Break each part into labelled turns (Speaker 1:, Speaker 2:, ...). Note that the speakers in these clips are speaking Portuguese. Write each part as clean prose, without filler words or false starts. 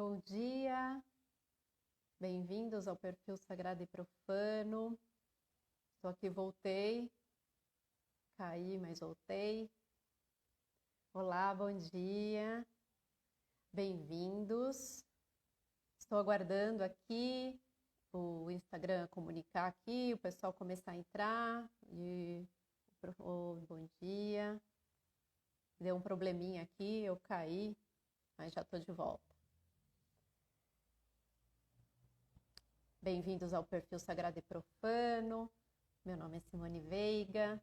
Speaker 1: Bom dia, bem-vindos ao Perfil Sagrado e Profano. Estou aqui, voltei, caí, mas voltei. Olá, bom dia, bem-vindos. Estou aguardando aqui o Instagram comunicar aqui, o pessoal começar a entrar. Bom dia. Deu um probleminha aqui, eu caí, mas já estou de volta. Bem-vindos ao Perfil Sagrado e Profano. Meu nome é Simone Veiga.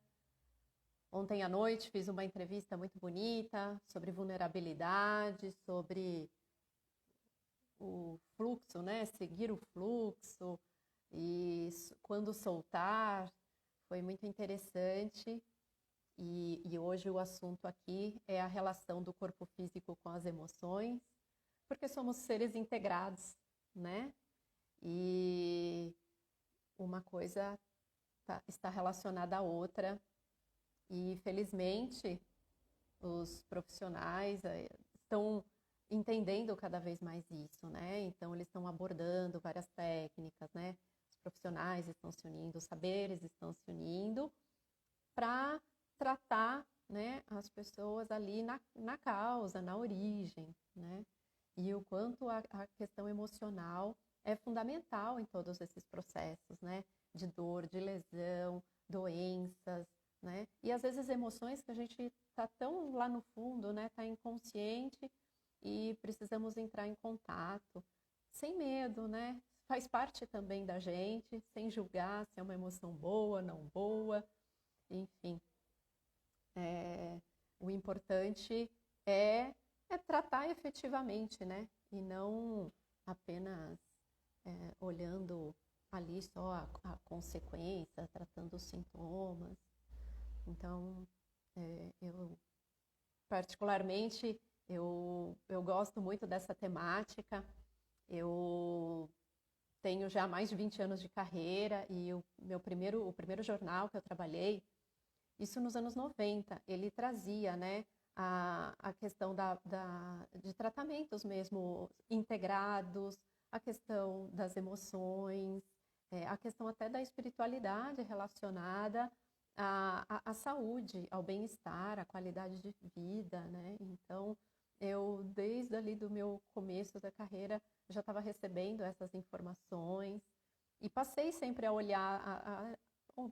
Speaker 1: Ontem à noite fiz uma entrevista muito bonita sobre vulnerabilidade, sobre o fluxo, né? Seguir o fluxo e quando soltar. Foi muito interessante. E hoje o assunto aqui é a relação do corpo físico com as emoções, porque somos seres integrados, né? E uma coisa está relacionada à outra. E, felizmente, os profissionais estão entendendo cada vez mais isso, né? Então, eles estão abordando várias técnicas, né? Os profissionais estão se unindo, os saberes estão se unindo para tratar, né, as pessoas ali na causa, na origem, né? E o quanto a questão emocional é fundamental em todos esses processos, né? De dor, de lesão, doenças, né? E às vezes emoções que a gente está tão lá no fundo, né? Está inconsciente e precisamos entrar em contato, sem medo, né? Faz parte também da gente, sem julgar se é uma emoção boa, não boa, enfim. O importante é tratar efetivamente, né? E não apenas olhando ali só a consequência, tratando os sintomas. Então, eu particularmente, eu gosto muito dessa temática. Eu tenho já mais de 20 anos de carreira e o primeiro jornal que eu trabalhei, isso nos anos 90, ele trazia, né, a questão de tratamentos mesmo integrados, a questão das emoções, a questão até da espiritualidade relacionada à saúde, ao bem-estar, à qualidade de vida, né? Então, eu, desde ali do meu começo da carreira, já estava recebendo essas informações e passei sempre a olhar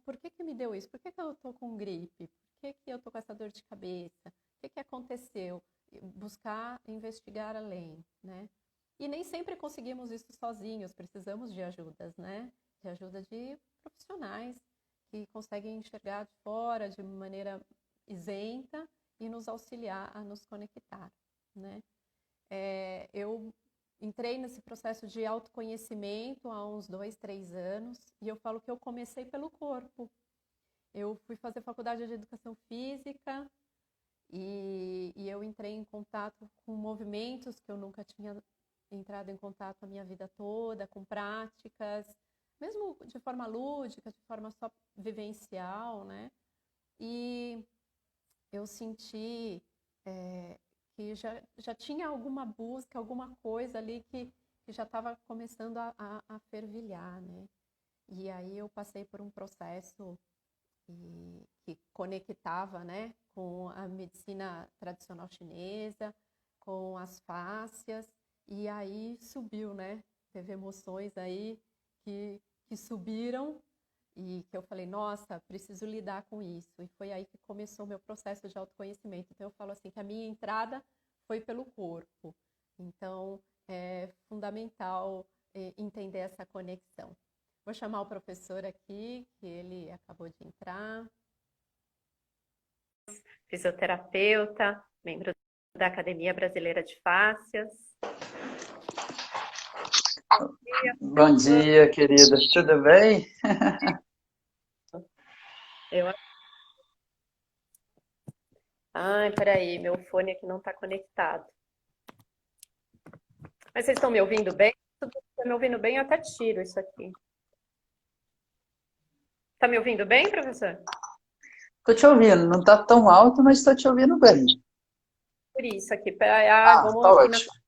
Speaker 1: por que me deu isso? Por que eu estou com gripe? Por que eu estou com essa dor de cabeça? O que aconteceu? Buscar investigar além, né? E nem sempre conseguimos isso sozinhos, precisamos de ajudas, né? De ajuda de profissionais que conseguem enxergar de fora de maneira isenta e nos auxiliar a nos conectar, né? Eu entrei nesse processo de autoconhecimento há uns 2, 3 anos e eu falo que eu comecei pelo corpo. Eu fui fazer faculdade de educação física e eu entrei em contato com movimentos que eu nunca tinha entrado em contato a minha vida toda, com práticas, mesmo de forma lúdica, de forma só vivencial, né? E eu senti que já tinha alguma busca, alguma coisa ali que já estava começando a fervilhar, né? E aí eu passei por um processo que conectava, né, com a medicina tradicional chinesa, com as fáscias, e aí subiu, né? Teve emoções aí que subiram e que eu falei, nossa, preciso lidar com isso. E foi aí que começou o meu processo de autoconhecimento. Então, eu falo assim, que a minha entrada foi pelo corpo. Então, é fundamental entender essa conexão. Vou chamar o professor aqui, que ele acabou de entrar. Fisioterapeuta, membro da Academia Brasileira de Fáscias.
Speaker 2: Bom dia, querida. Tudo bem?
Speaker 1: Ai, peraí, meu fone aqui não está conectado. Mas vocês estão me ouvindo bem? Se você está me ouvindo bem, eu até tiro isso aqui. Está me ouvindo bem, professor?
Speaker 2: Estou te ouvindo. Não está tão alto, mas estou te ouvindo bem.
Speaker 1: Por isso aqui.
Speaker 2: Tá
Speaker 1: Vamos aqui
Speaker 2: ótimo.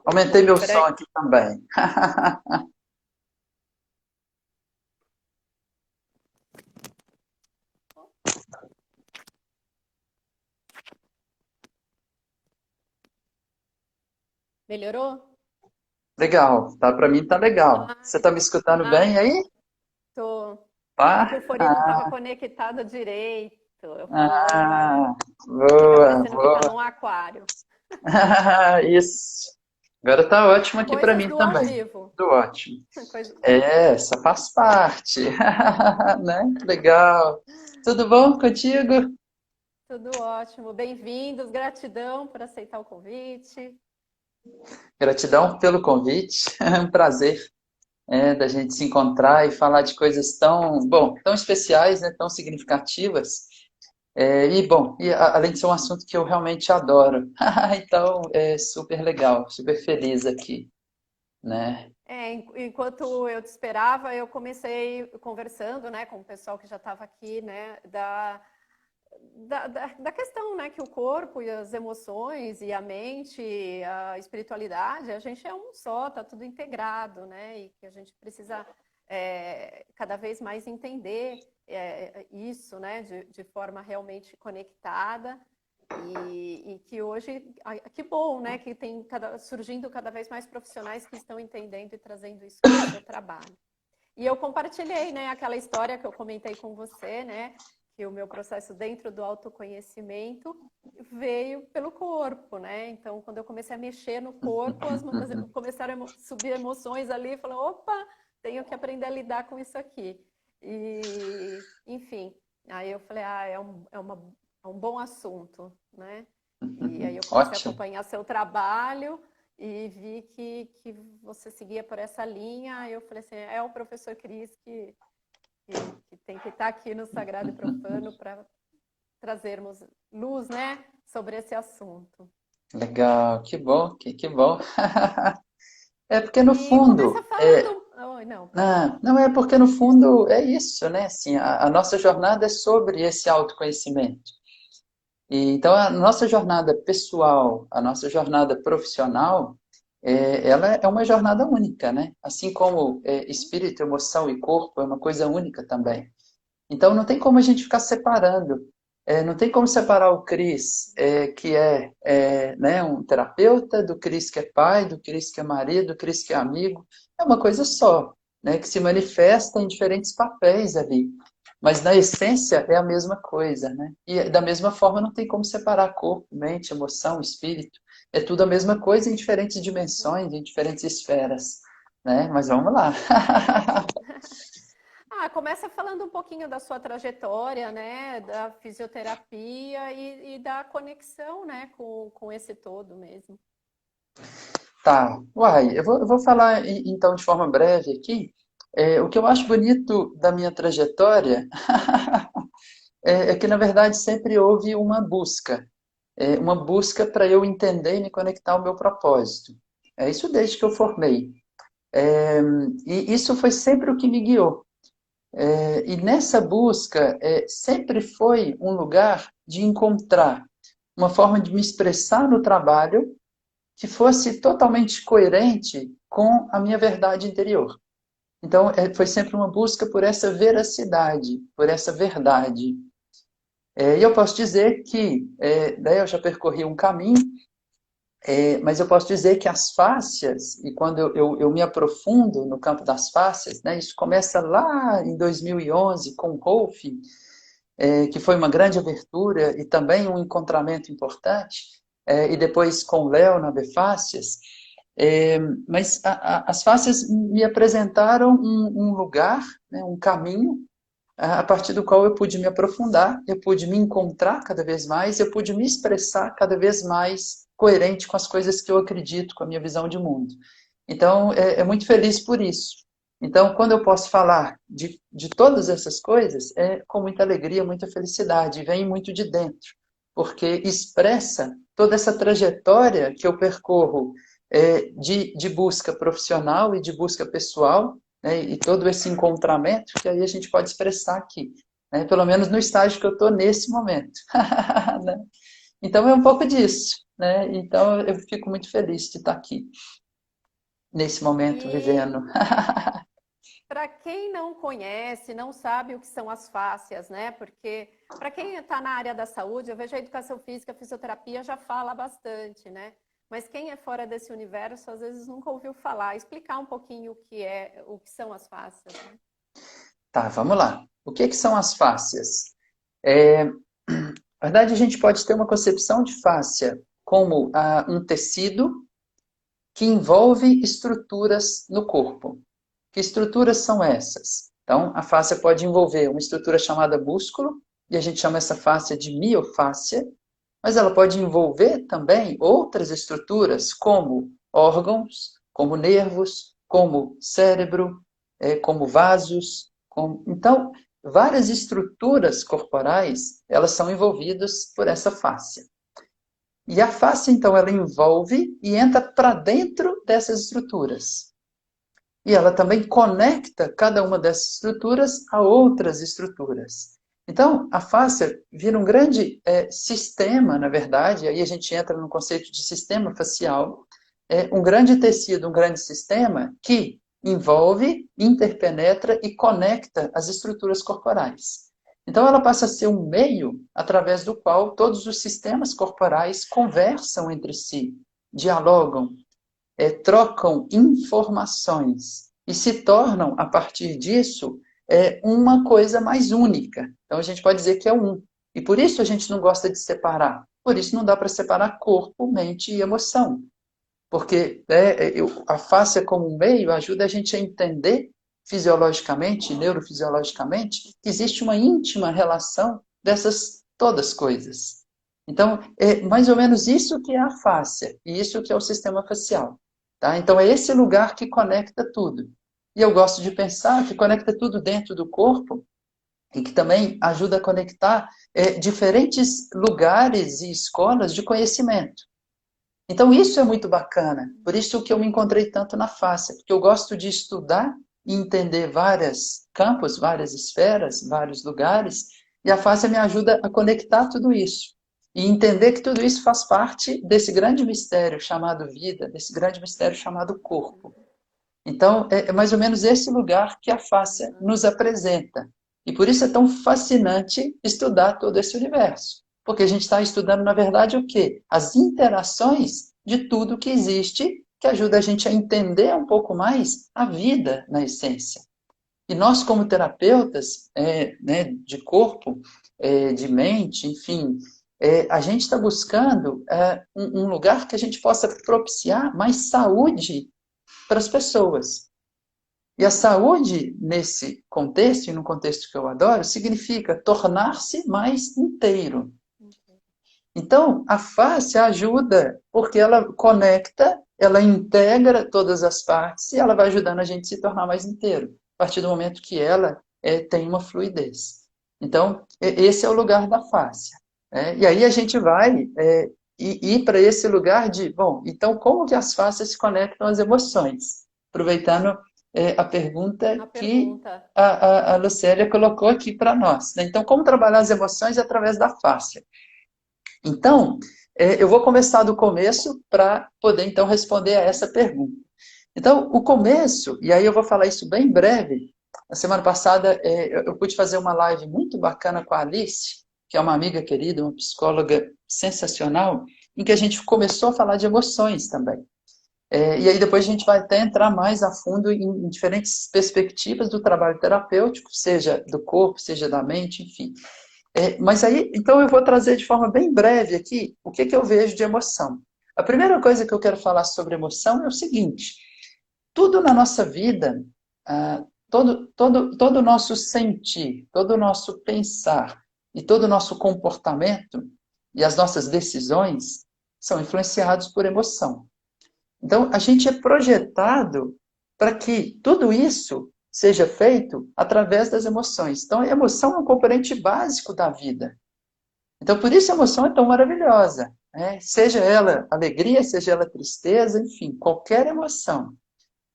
Speaker 2: Aumentei meu som
Speaker 1: Peraí.
Speaker 2: aqui também.
Speaker 1: Melhorou?
Speaker 2: Legal, tá? Para mim tá legal. Você
Speaker 1: Ai,
Speaker 2: tá me escutando bem
Speaker 1: ai,
Speaker 2: aí?
Speaker 1: tô. É que
Speaker 2: Tá?
Speaker 1: o fone não estava conectado direito. Eu falando,
Speaker 2: Ah,
Speaker 1: fica
Speaker 2: boa,
Speaker 1: parecendo que tá
Speaker 2: boa.
Speaker 1: num aquário.
Speaker 2: Isso. Agora tá ótimo aqui para
Speaker 1: Coisas
Speaker 2: mim
Speaker 1: do ao
Speaker 2: também.
Speaker 1: vivo.
Speaker 2: Tudo ótimo.
Speaker 1: Coisa-
Speaker 2: É, essa faz parte, né? Legal. Tudo bom contigo?
Speaker 1: Tudo ótimo. Bem-vindos. Gratidão por aceitar o convite.
Speaker 2: Gratidão pelo convite. É um prazer, da gente se encontrar e falar de coisas tão, bom, tão especiais, né? Tão significativas. Bom, além de ser um assunto que eu realmente adoro. Então, é super legal, super feliz aqui, né?
Speaker 1: Enquanto eu te esperava, eu comecei conversando, né, com o pessoal que já estava aqui, né, da questão, né, que o corpo e as emoções e a mente, a espiritualidade, a gente é um só, tá tudo integrado, né, e que a gente precisa cada vez mais entender isso, né, de forma realmente conectada. E que hoje, que bom, né, que tem surgindo cada vez mais profissionais que estão entendendo e trazendo isso para o seu trabalho. E eu compartilhei, né, aquela história que eu comentei com você, né, que o meu processo dentro do autoconhecimento veio pelo corpo, né? Então, quando eu comecei a mexer no corpo, começaram a subir emoções ali, falando, opa, tenho que aprender a lidar com isso aqui. E, enfim, aí eu falei, é um bom assunto, né? E aí eu comecei a
Speaker 2: Ótimo.
Speaker 1: acompanhar seu trabalho e vi que você seguia por essa linha. Aí eu falei assim, é o professor Cris que tem que estar aqui no Sagrado e Profano para trazermos luz, né, sobre esse assunto.
Speaker 2: Legal, que bom, que bom. É porque no
Speaker 1: E começa
Speaker 2: fundo,
Speaker 1: falando. Oh, não, pode falar.
Speaker 2: não é porque no fundo é isso, né? Assim, a nossa jornada é sobre esse autoconhecimento. Então, a nossa jornada pessoal, a nossa jornada profissional, ela é uma jornada única, né? Assim como espírito, emoção e corpo é uma coisa única também. Então, não tem como a gente ficar separando. Não tem como separar o Cris, né, um terapeuta, do Cris que é pai, do Cris que é marido, do Cris que é amigo. É uma coisa só, né, que se manifesta em diferentes papéis ali. Mas na essência é a mesma coisa, né? E da mesma forma não tem como separar corpo, mente, emoção, espírito. É tudo a mesma coisa em diferentes dimensões, em diferentes esferas, né? Mas vamos lá.
Speaker 1: Começa falando um pouquinho da sua trajetória, né, da fisioterapia e da conexão, né, com esse todo mesmo.
Speaker 2: Tá, uai, eu vou falar então de forma breve aqui. O que eu acho bonito da minha trajetória é que, na verdade, sempre houve uma busca para eu entender e me conectar ao meu propósito. É isso desde que eu formei. É, e isso foi sempre o que me guiou. E nessa busca, sempre foi um lugar de encontrar uma forma de me expressar no trabalho que fosse totalmente coerente com a minha verdade interior. Então, foi sempre uma busca por essa veracidade, por essa verdade. E eu posso dizer que, daí eu já percorri um caminho, mas eu posso dizer que as fáscias, e quando eu me aprofundo no campo das fáscias, né, isso começa lá em 2011 com o Rolf, que foi uma grande abertura e também um encontramento importante, e depois com o Léo na Befácias. Mas as fáscias me apresentaram um lugar, né, um caminho, a partir do qual eu pude me aprofundar, eu pude me encontrar cada vez mais, eu pude me expressar cada vez mais coerente com as coisas que eu acredito, com a minha visão de mundo. Então, muito feliz por isso. Então, quando eu posso falar de todas essas coisas, é com muita alegria, muita felicidade, e vem muito de dentro, porque expressa toda essa trajetória que eu percorro de busca profissional e de busca pessoal, né, e todo esse encontramento que aí a gente pode expressar aqui, né, pelo menos no estágio que eu estou nesse momento. Né? Então é um pouco disso. né? Então eu fico muito feliz de estar aqui, nesse momento,
Speaker 1: E
Speaker 2: vivendo.
Speaker 1: para quem não conhece, não sabe o que são as fáscias, né? Porque para quem está na área da saúde, eu vejo a educação física, a fisioterapia já fala bastante, né? Mas quem é fora desse universo, às vezes nunca ouviu falar. Explicar um pouquinho o que é, o que são as fáscias, né?
Speaker 2: Tá, vamos lá. O que que são as fáscias? É, na verdade, a gente pode ter uma concepção de fáscia como um tecido que envolve estruturas no corpo. Que estruturas são essas? Então, a fáscia pode envolver uma estrutura chamada músculo, e a gente chama essa fáscia de miofáscia, mas ela pode envolver também outras estruturas, como órgãos, como nervos, como cérebro, como vasos. Então, várias estruturas corporais, elas são envolvidas por essa fáscia. E a fáscia, então, ela envolve e entra para dentro dessas estruturas. E ela também conecta cada uma dessas estruturas a outras estruturas. Então, a fáscia vira um grande sistema, na verdade, aí a gente entra no conceito de sistema facial, um grande tecido, um grande sistema que envolve, interpenetra e conecta as estruturas corporais. Então, ela passa a ser um meio através do qual todos os sistemas corporais conversam entre si, dialogam, trocam informações e se tornam, a partir disso, uma coisa mais única. Então, a gente pode dizer que é um. E por isso a gente não gosta de separar. Por isso não dá para separar corpo, mente e emoção. Porque a face como um meio ajuda a gente a entender fisiologicamente, neurofisiologicamente, que existe uma íntima relação dessas todas coisas. Então, é mais ou menos isso que é a face, e isso que é o sistema facial. Tá? Então, é esse lugar que conecta tudo. E eu gosto de pensar que conecta tudo dentro do corpo e que também ajuda a conectar diferentes lugares e escolas de conhecimento. Então, isso é muito bacana. Por isso que eu me encontrei tanto na face, porque eu gosto de estudar e entender vários campos, várias esferas, vários lugares, e a face me ajuda a conectar tudo isso. E entender que tudo isso faz parte desse grande mistério chamado vida, desse grande mistério chamado corpo. Então, é mais ou menos esse lugar que a face nos apresenta. E por isso é tão fascinante estudar todo esse universo. Porque a gente está estudando, na verdade, o quê? As interações de tudo que existe, que ajuda a gente a entender um pouco mais a vida na essência. E nós, como terapeutas né, de corpo, de mente, enfim, a gente está buscando um lugar que a gente possa propiciar mais saúde para as pessoas. E a saúde, nesse contexto, e no contexto que eu adoro, significa tornar-se mais inteiro. Então, a face ajuda, porque ela conecta, ela integra todas as partes e ela vai ajudando a gente a se tornar mais inteiro, a partir do momento que ela tem uma fluidez. Então, esse é o lugar da face. E aí a gente vai ir para esse lugar de, bom, então como que as faces se conectam às emoções? Aproveitando a pergunta
Speaker 1: A
Speaker 2: que
Speaker 1: pergunta.
Speaker 2: a Lucélia colocou aqui para nós, né? Então, como trabalhar as emoções através da face? Então, eu vou começar do começo para poder, então, responder a essa pergunta. Então, o começo, e aí eu vou falar isso bem breve, na semana passada eu pude fazer uma live muito bacana com a Alice, que é uma amiga querida, uma psicóloga sensacional, em que a gente começou a falar de emoções também. E aí depois a gente vai até entrar mais a fundo em diferentes perspectivas do trabalho terapêutico, seja do corpo, seja da mente, enfim. Mas aí, então eu vou trazer de forma bem breve aqui o que eu vejo de emoção. A primeira coisa que eu quero falar sobre emoção é o seguinte: tudo na nossa vida, todo o nosso sentir, todo o nosso pensar e todo o nosso comportamento e as nossas decisões são influenciados por emoção. Então, a gente é projetado para que tudo isso seja feito através das emoções. Então, a emoção é um componente básico da vida. Então, por isso a emoção é tão maravilhosa, né? Seja ela alegria, seja ela tristeza, enfim, qualquer emoção.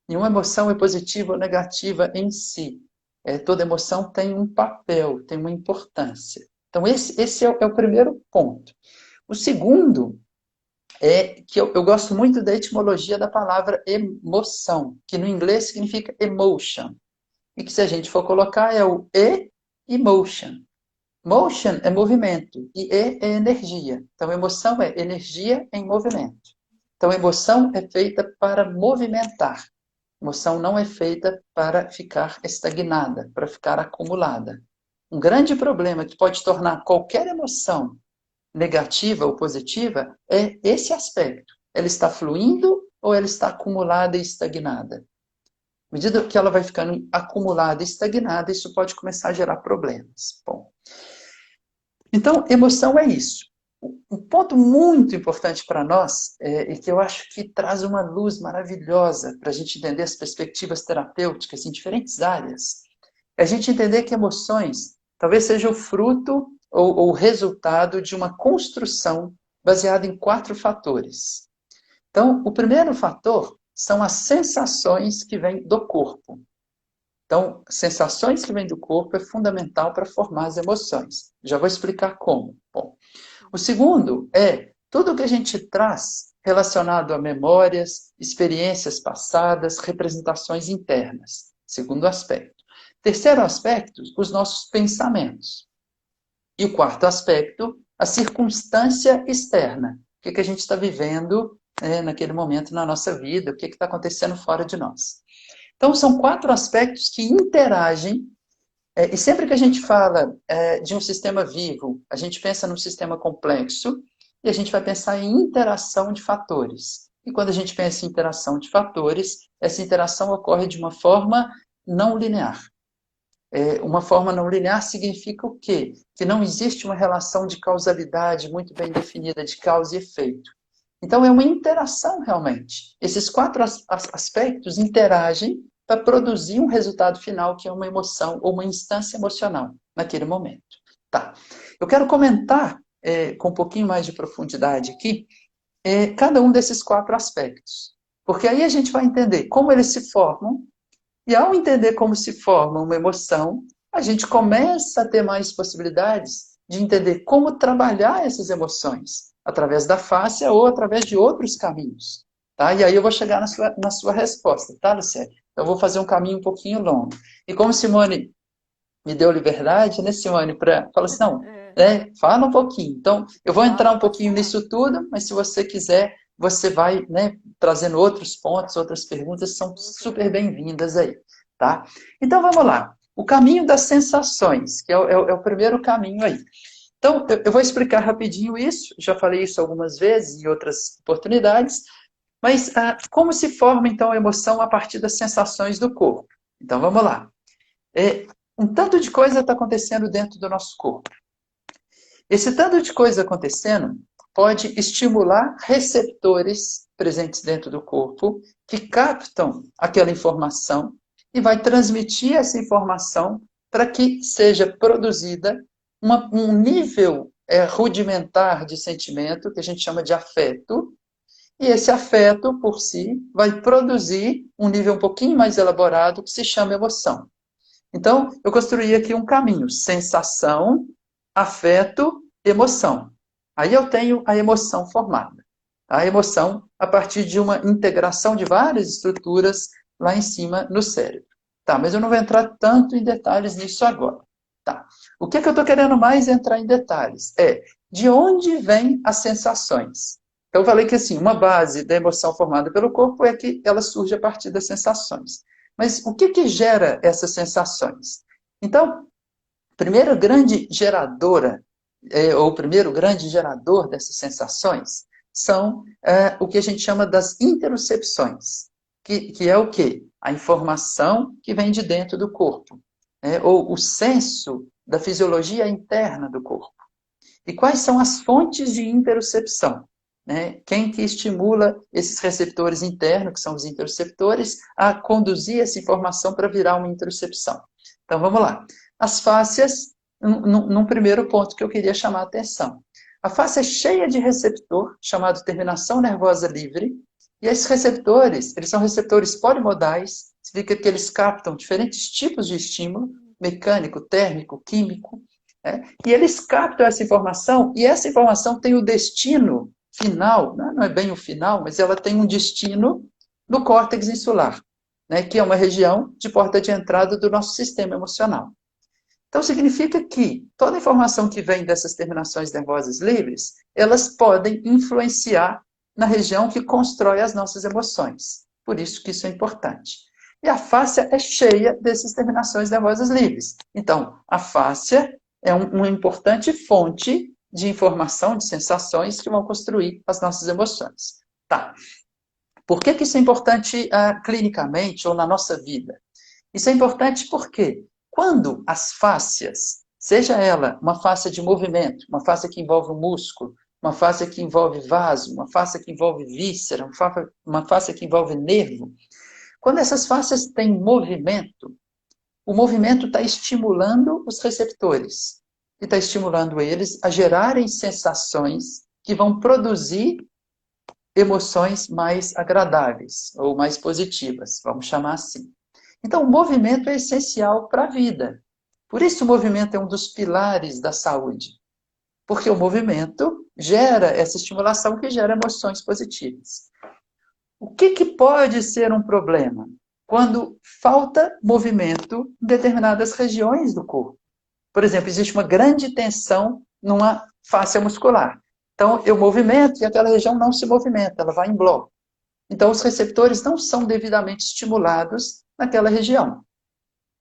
Speaker 2: Nenhuma emoção é positiva ou negativa em si. Toda emoção tem um papel, tem uma importância. Então, esse é o primeiro ponto. O segundo é que eu gosto muito da etimologia da palavra emoção, que no inglês significa emotion, e que se a gente for colocar é o e motion. Motion é movimento e é energia. Então, emoção é energia em movimento. Então, emoção é feita para movimentar. Emoção não é feita para ficar estagnada, para ficar acumulada. Um grande problema que pode tornar qualquer emoção negativa ou positiva é esse aspecto. Ela está fluindo ou ela está acumulada e estagnada? À medida que ela vai ficando acumulada e estagnada, isso pode começar a gerar problemas. Bom, então, emoção é isso. Um ponto muito importante para nós, e que eu acho que traz uma luz maravilhosa para a gente entender as perspectivas terapêuticas em diferentes áreas, é a gente entender que emoções talvez seja o fruto ou o resultado de uma construção baseada em 4 fatores. Então, o primeiro fator são as sensações que vêm do corpo. Então, sensações que vêm do corpo é fundamental para formar as emoções. Já vou explicar como. Bom, o segundo é tudo que a gente traz relacionado a memórias, experiências passadas, representações internas. Segundo aspecto. Terceiro aspecto, os nossos pensamentos. E o quarto aspecto, a circunstância externa. O que a gente está vivendo naquele momento na nossa vida, o que está acontecendo fora de nós. Então, são 4 aspectos que interagem, e sempre que a gente fala de um sistema vivo, a gente pensa num sistema complexo, e a gente vai pensar em interação de fatores. E quando a gente pensa em interação de fatores, essa interação ocorre de uma forma não linear. Uma forma não linear significa o quê? Que não existe uma relação de causalidade muito bem definida, de causa e efeito. Então, é uma interação realmente. Esses 4 aspectos interagem para produzir um resultado final, que é uma emoção ou uma instância emocional naquele momento. Tá. Eu quero comentar com um pouquinho mais de profundidade aqui cada um desses 4 aspectos. Porque aí a gente vai entender como eles se formam, e ao entender como se forma uma emoção, a gente começa a ter mais possibilidades de entender como trabalhar essas emoções, através da fáscia ou através de outros caminhos. Tá? E aí eu vou chegar na sua resposta, tá, Luciane? Então, eu vou fazer um caminho um pouquinho longo. E como Simone me deu liberdade, né, Simone, para falar assim, não, fala um pouquinho. Então, eu vou entrar um pouquinho nisso tudo, mas se você quiser, você vai, trazendo outros pontos, outras perguntas, são super bem-vindas aí, tá? Então, vamos lá. O caminho das sensações, que é o primeiro caminho aí. Então, eu vou explicar rapidinho isso, já falei isso algumas vezes em outras oportunidades, mas como se forma, então, a emoção a partir das sensações do corpo? Então, vamos lá. Um tanto de coisa está acontecendo dentro do nosso corpo. Esse tanto de coisa acontecendo pode estimular receptores presentes dentro do corpo que captam aquela informação e vai transmitir essa informação para que seja produzida um nível rudimentar de sentimento, que a gente chama de afeto, e esse afeto, por si, vai produzir um nível um pouquinho mais elaborado que se chama emoção. Então, eu construí aqui um caminho: sensação, afeto, emoção. Aí eu tenho a emoção formada. A emoção a partir de uma integração de várias estruturas lá em cima no cérebro. Tá, mas eu não vou entrar tanto em detalhes nisso agora. Tá. O que eu estou querendo mais entrar em detalhes é de onde vêm as sensações. Então, eu falei que assim, uma base da emoção formada pelo corpo é que ela surge a partir das sensações. Mas o que gera essas sensações? Então, a primeira grande geradora, ou o primeiro grande gerador dessas sensações, são o que a gente chama das interocepções, que é o quê? A informação que vem de dentro do corpo, ou o senso da fisiologia interna do corpo. E quais são as fontes de interocepção? Quem que estimula esses receptores internos, que são os interoceptores, a conduzir essa informação para virar uma interocepção? Então, vamos lá. As fáscias, num primeiro ponto que eu queria chamar a atenção. A face é cheia de receptor, chamado terminação nervosa livre, e esses receptores, eles são receptores polimodais, significa que eles captam diferentes tipos de estímulo, mecânico, térmico, químico, e eles captam essa informação, e essa informação tem o destino final, né? Não é bem o final, mas ela tem um destino no córtex insular, né? Que é uma região de porta de entrada do nosso sistema emocional. Então, significa que toda informação que vem dessas terminações nervosas livres, elas podem influenciar na região que constrói as nossas emoções. Por isso que isso é importante. E a fáscia é cheia dessas terminações nervosas livres. Então, a fáscia é uma importante fonte de informação, de sensações que vão construir as nossas emoções. Tá. Por que isso é importante clinicamente ou na nossa vida? Isso é importante porque quando as fáscias, seja ela uma fáscia de movimento, uma fáscia que envolve o músculo, uma fáscia que envolve vaso, uma fáscia que envolve víscera, uma fáscia que envolve nervo, quando essas fáscias têm movimento, o movimento está estimulando os receptores, e está estimulando eles a gerarem sensações que vão produzir emoções mais agradáveis, ou mais positivas, vamos chamar assim. Então, o movimento é essencial para a vida. Por isso, o movimento é um dos pilares da saúde. Porque o movimento gera essa estimulação que gera emoções positivas. O que pode ser um problema? Quando falta movimento em determinadas regiões do corpo. Por exemplo, existe uma grande tensão numa fáscia muscular. Então, eu movimento e aquela região não se movimenta, ela vai em bloco. Então, os receptores não são devidamente estimulados naquela região.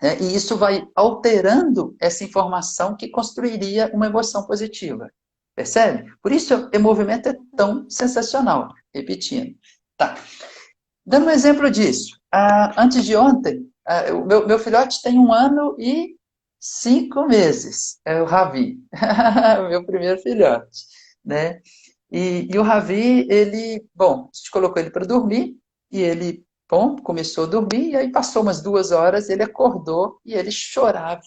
Speaker 2: E isso vai alterando essa informação que construiria uma emoção positiva. Percebe? Por isso, o movimento é tão sensacional. Repetindo. Tá. Dando um exemplo disso. Antes de ontem, o meu filhote tem 1 ano e 5 meses. É o Ravi. O meu primeiro filhote. Né? E o Ravi, bom, a gente colocou ele para dormir, e ele, bom, começou a dormir, e aí passou umas 2 horas, ele acordou, e ele chorava,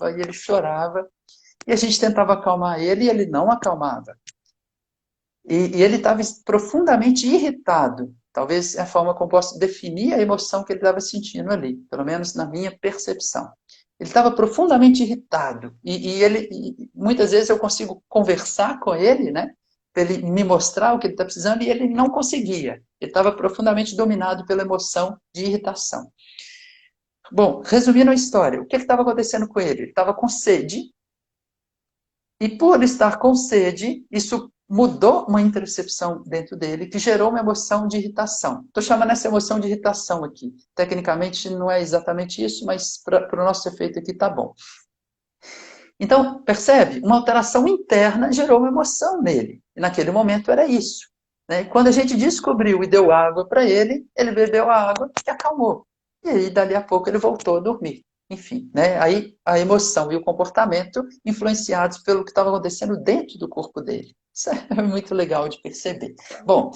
Speaker 2: e a gente tentava acalmar ele, e ele não acalmava. E ele estava profundamente irritado, talvez é a forma como eu posso definir a emoção que ele estava sentindo ali, pelo menos na minha percepção. Ele estava profundamente irritado, e muitas vezes eu consigo conversar com ele, né? Para ele me mostrar o que ele está precisando, e ele não conseguia. Ele estava profundamente dominado pela emoção de irritação. Bom, resumindo a história, o que estava acontecendo com ele? Ele estava com sede, e por estar com sede, isso mudou uma interocepção dentro dele, que gerou uma emoção de irritação. Estou chamando essa emoção de irritação aqui. Tecnicamente não é exatamente isso, mas para o nosso efeito aqui está bom. Então, percebe? Uma alteração interna gerou uma emoção nele. E naquele momento era isso. Né? Quando a gente descobriu e deu água para ele, ele bebeu a água e acalmou. E aí, dali a pouco, ele voltou a dormir. Enfim, né? Aí a emoção e o comportamento influenciados pelo que estava acontecendo dentro do corpo dele. Isso é muito legal de perceber. Bom,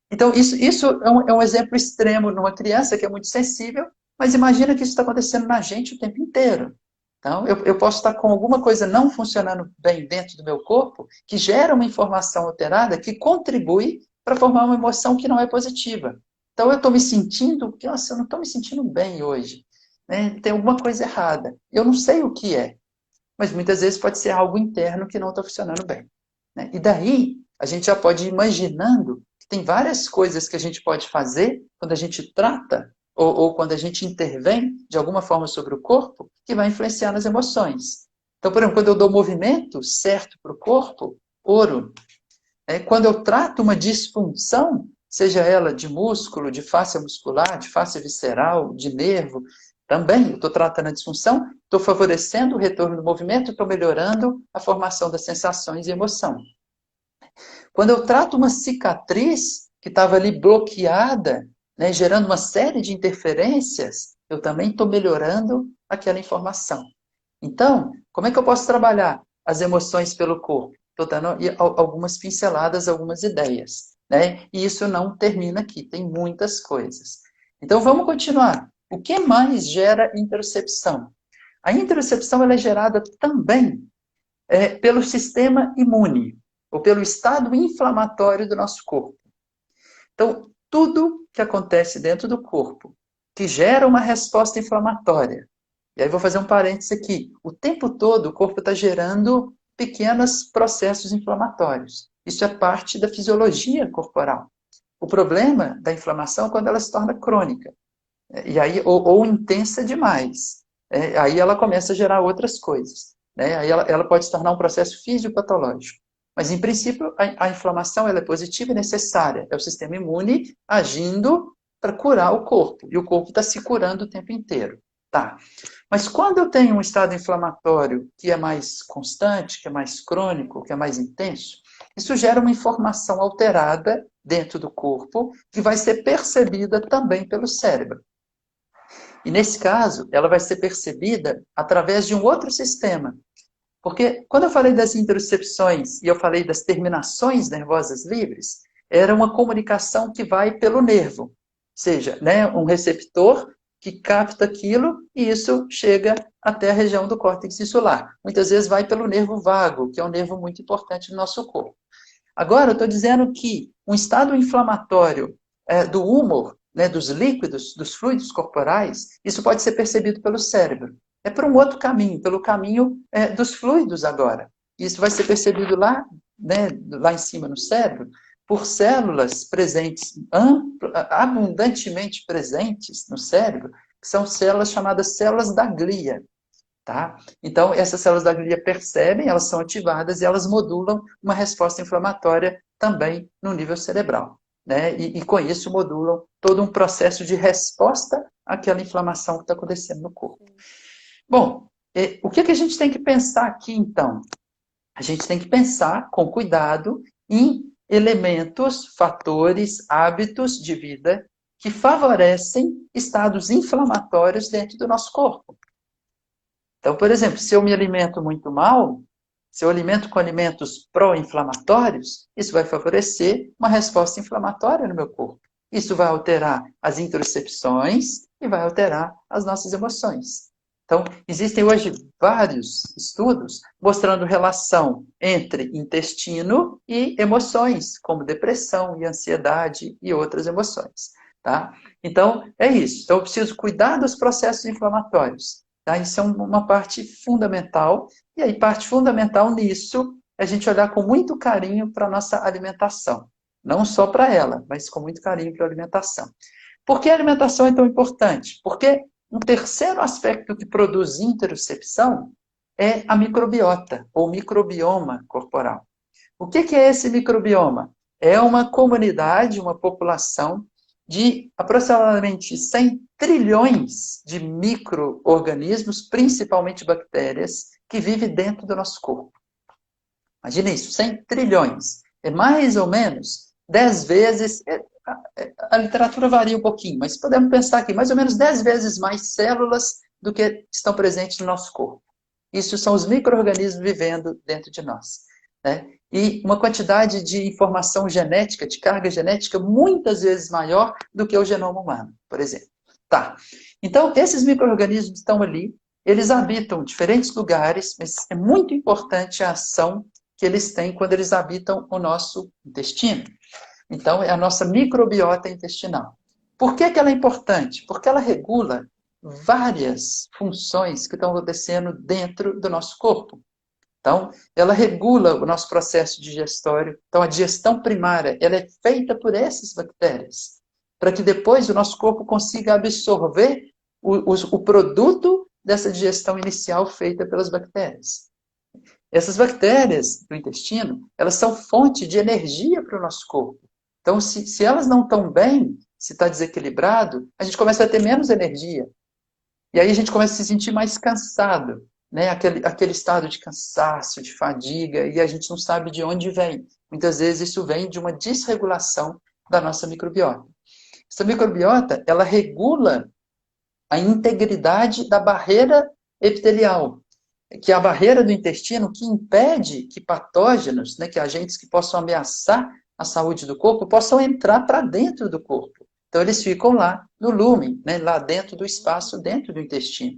Speaker 2: então isso é um exemplo extremo numa criança que é muito sensível, mas imagina que isso está acontecendo na gente o tempo inteiro. Então, eu posso estar com alguma coisa não funcionando bem dentro do meu corpo, que gera uma informação alterada, que contribui para formar uma emoção que não é positiva. Então, eu estou me sentindo, nossa, eu não estou me sentindo bem hoje. Né? Tem alguma coisa errada. Eu não sei o que é, mas muitas vezes pode ser algo interno que não está funcionando bem. Né? E daí, a gente já pode ir imaginando que tem várias coisas que a gente pode fazer quando a gente trata ou quando a gente intervém de alguma forma sobre o corpo, que vai influenciar nas emoções. Então, por exemplo, quando eu dou movimento certo para o corpo, ouro. Quando eu trato uma disfunção, seja ela de músculo, de fáscia muscular, de fáscia visceral, de nervo, também eu estou tratando a disfunção, estou favorecendo o retorno do movimento, estou melhorando a formação das sensações e emoção. Quando eu trato uma cicatriz que estava ali bloqueada, né, gerando uma série de interferências, eu também estou melhorando aquela informação. Então, como é que eu posso trabalhar as emoções pelo corpo? Estou dando algumas pinceladas, algumas ideias. Né? E isso não termina aqui, tem muitas coisas. Então, vamos continuar. O que mais gera interocepção? A interocepção ela é gerada também pelo sistema imune, ou pelo estado inflamatório do nosso corpo. Então, tudo que acontece dentro do corpo, que gera uma resposta inflamatória, e aí vou fazer um parênteses aqui, o tempo todo o corpo está gerando pequenos processos inflamatórios. Isso é parte da fisiologia corporal. O problema da inflamação é quando ela se torna crônica. E aí, ou intensa demais. Aí ela começa a gerar outras coisas. Né? Aí ela pode se tornar um processo fisiopatológico. Mas, em princípio, a inflamação ela é positiva e necessária. É o sistema imune agindo para curar o corpo. E o corpo está se curando o tempo inteiro. Tá. Mas quando eu tenho um estado inflamatório que é mais constante, que é mais crônico, que é mais intenso, isso gera uma informação alterada dentro do corpo que vai ser percebida também pelo cérebro. E nesse caso, ela vai ser percebida através de um outro sistema. Porque quando eu falei das interocepções e eu falei das terminações nervosas livres, era uma comunicação que vai pelo nervo. Ou seja, né, um receptor que capta aquilo e isso chega até a região do córtex insular. Muitas vezes vai pelo nervo vago, que é um nervo muito importante no nosso corpo. Agora, eu estou dizendo que um estado inflamatório do humor, né, dos líquidos, dos fluidos corporais, isso pode ser percebido pelo cérebro. É por um outro caminho, pelo caminho dos fluidos agora. Isso vai ser percebido lá, né, lá em cima no cérebro, por células presentes, abundantemente presentes no cérebro, que são células chamadas células da glia. Tá? Então, essas células da glia percebem, elas são ativadas e elas modulam uma resposta inflamatória também no nível cerebral. Né? E com isso modulam todo um processo de resposta àquela inflamação que está acontecendo no corpo. Bom, o que a gente tem que pensar aqui, então? A gente tem que pensar com cuidado em elementos, fatores, hábitos de vida que favorecem estados inflamatórios dentro do nosso corpo. Então, por exemplo, se eu me alimento muito mal, se eu alimento com alimentos pró-inflamatórios, isso vai favorecer uma resposta inflamatória no meu corpo. Isso vai alterar as interocepções e vai alterar as nossas emoções. Então, existem hoje vários estudos mostrando relação entre intestino e emoções, como depressão e ansiedade e outras emoções. Tá? Então, é isso. Então, eu preciso cuidar dos processos inflamatórios. Tá? Isso é uma parte fundamental. E aí, parte fundamental nisso é a gente olhar com muito carinho para a nossa alimentação. Não só para ela, mas com muito carinho para a alimentação. Por que a alimentação é tão importante? Porque um terceiro aspecto que produz interocepção é a microbiota, ou microbioma corporal. O que é esse microbioma? É uma comunidade, uma população de aproximadamente 100 trilhões de micro-organismos, principalmente bactérias, que vivem dentro do nosso corpo. Imagina isso, 100 trilhões. É mais ou menos 10 vezes, a literatura varia um pouquinho, mas podemos pensar aqui, mais ou menos 10 vezes mais células do que estão presentes no nosso corpo. Isso são os micro-organismos vivendo dentro de nós. Né? E uma quantidade de informação genética, de carga genética, muitas vezes maior do que o genoma humano, por exemplo. Tá. Então, esses micro-organismos estão ali, eles habitam diferentes lugares, mas é muito importante a ação que eles têm quando eles habitam o nosso intestino. Então, é a nossa microbiota intestinal. Por que ela é importante? Porque ela regula várias funções que estão acontecendo dentro do nosso corpo. Então, ela regula o nosso processo digestório. Então, a digestão primária, ela é feita por essas bactérias, para que depois o nosso corpo consiga absorver o produto dessa digestão inicial feita pelas bactérias. Essas bactérias do intestino, elas são fonte de energia para o nosso corpo. Então, se elas não estão bem, se está desequilibrado, a gente começa a ter menos energia. E aí a gente começa a se sentir mais cansado, né? Aquele estado de cansaço, de fadiga, e a gente não sabe de onde vem. Muitas vezes isso vem de uma desregulação da nossa microbiota. Essa microbiota, ela regula a integridade da barreira epitelial, que é a barreira do intestino que impede que patógenos, né, que agentes que possam ameaçar a saúde do corpo, possam entrar para dentro do corpo. Então, eles ficam lá no lúmen, né, lá dentro do espaço, dentro do intestino.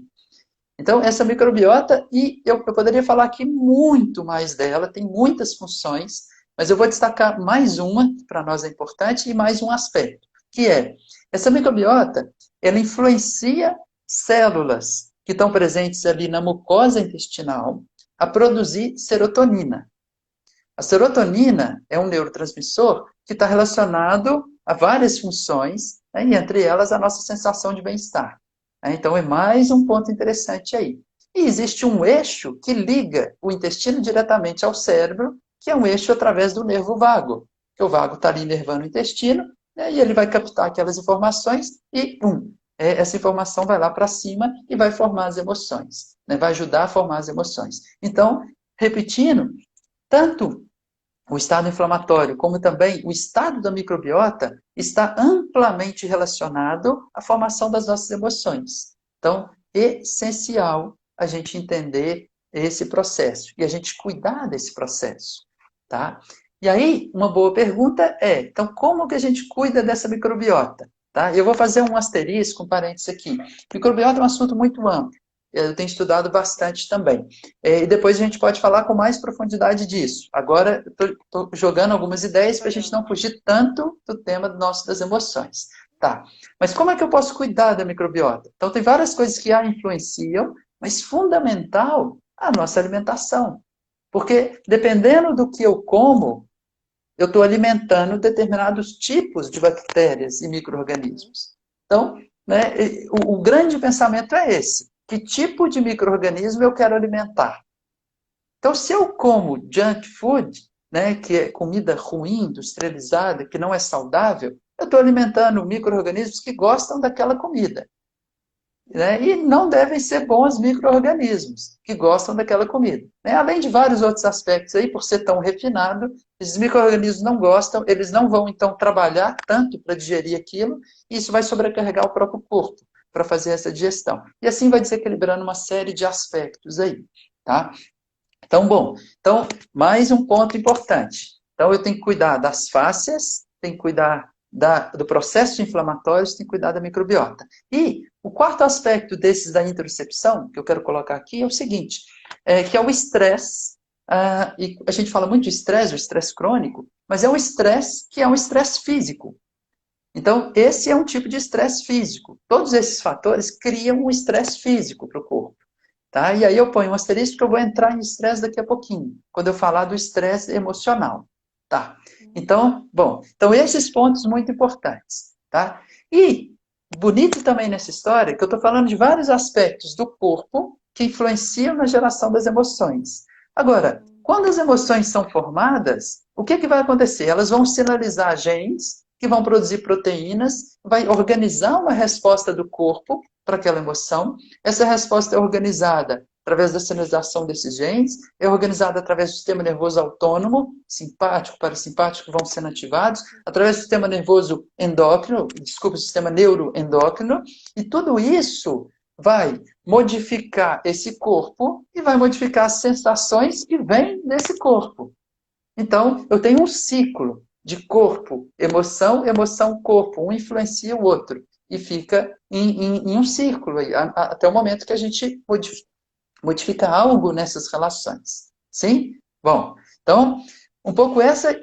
Speaker 2: Então, essa microbiota, e eu poderia falar aqui muito mais dela, tem muitas funções, mas eu vou destacar mais uma, que para nós é importante, e mais um aspecto, que é, essa microbiota, ela influencia células que estão presentes ali na mucosa intestinal a produzir serotonina. A serotonina é um neurotransmissor que está relacionado a várias funções, né, e entre elas a nossa sensação de bem-estar. Né? Então é mais um ponto interessante aí. E existe um eixo que liga o intestino diretamente ao cérebro, que é um eixo através do nervo vago. Que o vago está ali inervando o intestino, né, e ele vai captar aquelas informações e, essa informação vai lá para cima e vai formar as emoções, né, vai ajudar a formar as emoções. Então, repetindo, tanto o estado inflamatório, como também o estado da microbiota, está amplamente relacionado à formação das nossas emoções. Então, é essencial a gente entender esse processo e a gente cuidar desse processo, tá? E aí, uma boa pergunta é, então, como que a gente cuida dessa microbiota? Tá? Eu vou fazer um asterisco, um parênteses aqui. Microbiota é um assunto muito amplo. Eu tenho estudado bastante também. E depois a gente pode falar com mais profundidade disso. Agora, estou jogando algumas ideias para a gente não fugir tanto do tema das emoções. Tá. Mas como é que eu posso cuidar da microbiota? Então, tem várias coisas que a influenciam, mas fundamental a nossa alimentação. Porque dependendo do que eu como, eu estou alimentando determinados tipos de bactérias e micro-organismos. Então, né, o grande pensamento é esse. Que tipo de micro-organismo eu quero alimentar? Então, se eu como junk food, né, que é comida ruim, industrializada, que não é saudável, eu estou alimentando micro-organismos que gostam daquela comida. Né? E não devem ser bons micro-organismos que gostam daquela comida. Né? Além de vários outros aspectos aí, por ser tão refinado, esses micro-organismos não gostam, eles não vão então trabalhar tanto para digerir aquilo, e isso vai sobrecarregar o próprio corpo para fazer essa digestão. E assim vai desequilibrando uma série de aspectos aí, tá? Então, bom, então, mais um ponto importante. Então, eu tenho que cuidar das fáscias, tenho que cuidar do processo inflamatório, tenho que cuidar da microbiota. E o quarto aspecto desses da interocepção, que eu quero colocar aqui, é o seguinte, que é o estresse. E a gente fala muito de estresse, o estresse crônico, mas é um estresse que é um estresse físico. Então, esse é um tipo de estresse físico. Todos esses fatores criam um estresse físico para o corpo. Tá? E aí eu ponho um asterisco que eu vou entrar em estresse daqui a pouquinho, quando eu falar do estresse emocional. Tá? Então, bom, então esses pontos muito importantes. Tá? E bonito também nessa história que eu estou falando de vários aspectos do corpo que influenciam na geração das emoções. Agora, quando as emoções são formadas, o que, que vai acontecer? Elas vão sinalizar genes que vão produzir proteínas, vai organizar uma resposta do corpo para aquela emoção. Essa resposta é organizada através da sinalização desses genes, é organizada através do sistema nervoso autônomo, simpático, parasimpático, vão sendo ativados, através do sistema nervoso endócrino, desculpa, sistema neuroendócrino, e tudo isso vai modificar esse corpo e vai modificar as sensações que vêm desse corpo. Então, eu tenho um ciclo de corpo, emoção, emoção, corpo. Um influencia o outro. E fica em um círculo aí, até o momento que a gente modifica algo nessas relações. Sim? Bom, então, um pouco essa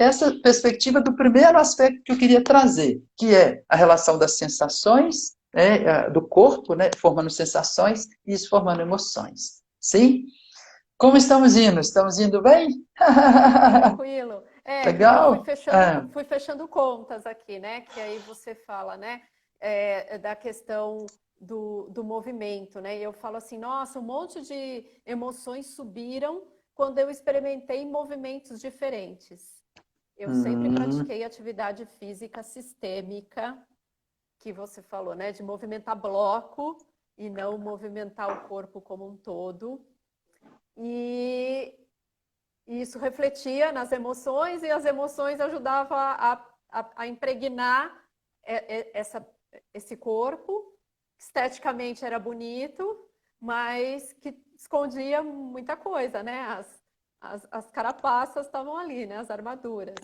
Speaker 2: perspectiva do primeiro aspecto que eu queria trazer, que é a relação das sensações, né, do corpo, né, formando sensações e isso formando emoções. Sim? Como estamos indo? Estamos indo bem?
Speaker 1: Tranquilo. Eu
Speaker 2: Legal?
Speaker 1: fui fechando contas aqui, né? Que aí você fala, né? Da questão do movimento, né? E eu falo assim, nossa, um monte de emoções subiram quando eu experimentei movimentos diferentes. Eu sempre
Speaker 2: Hum,
Speaker 1: pratiquei atividade física sistêmica, que você falou, né? De movimentar bloco e não movimentar o corpo como um todo. E isso refletia nas emoções e as emoções ajudavam a impregnar esse corpo. Esteticamente era bonito, mas que escondia muita coisa, né? As carapaças estavam ali, né? As armaduras.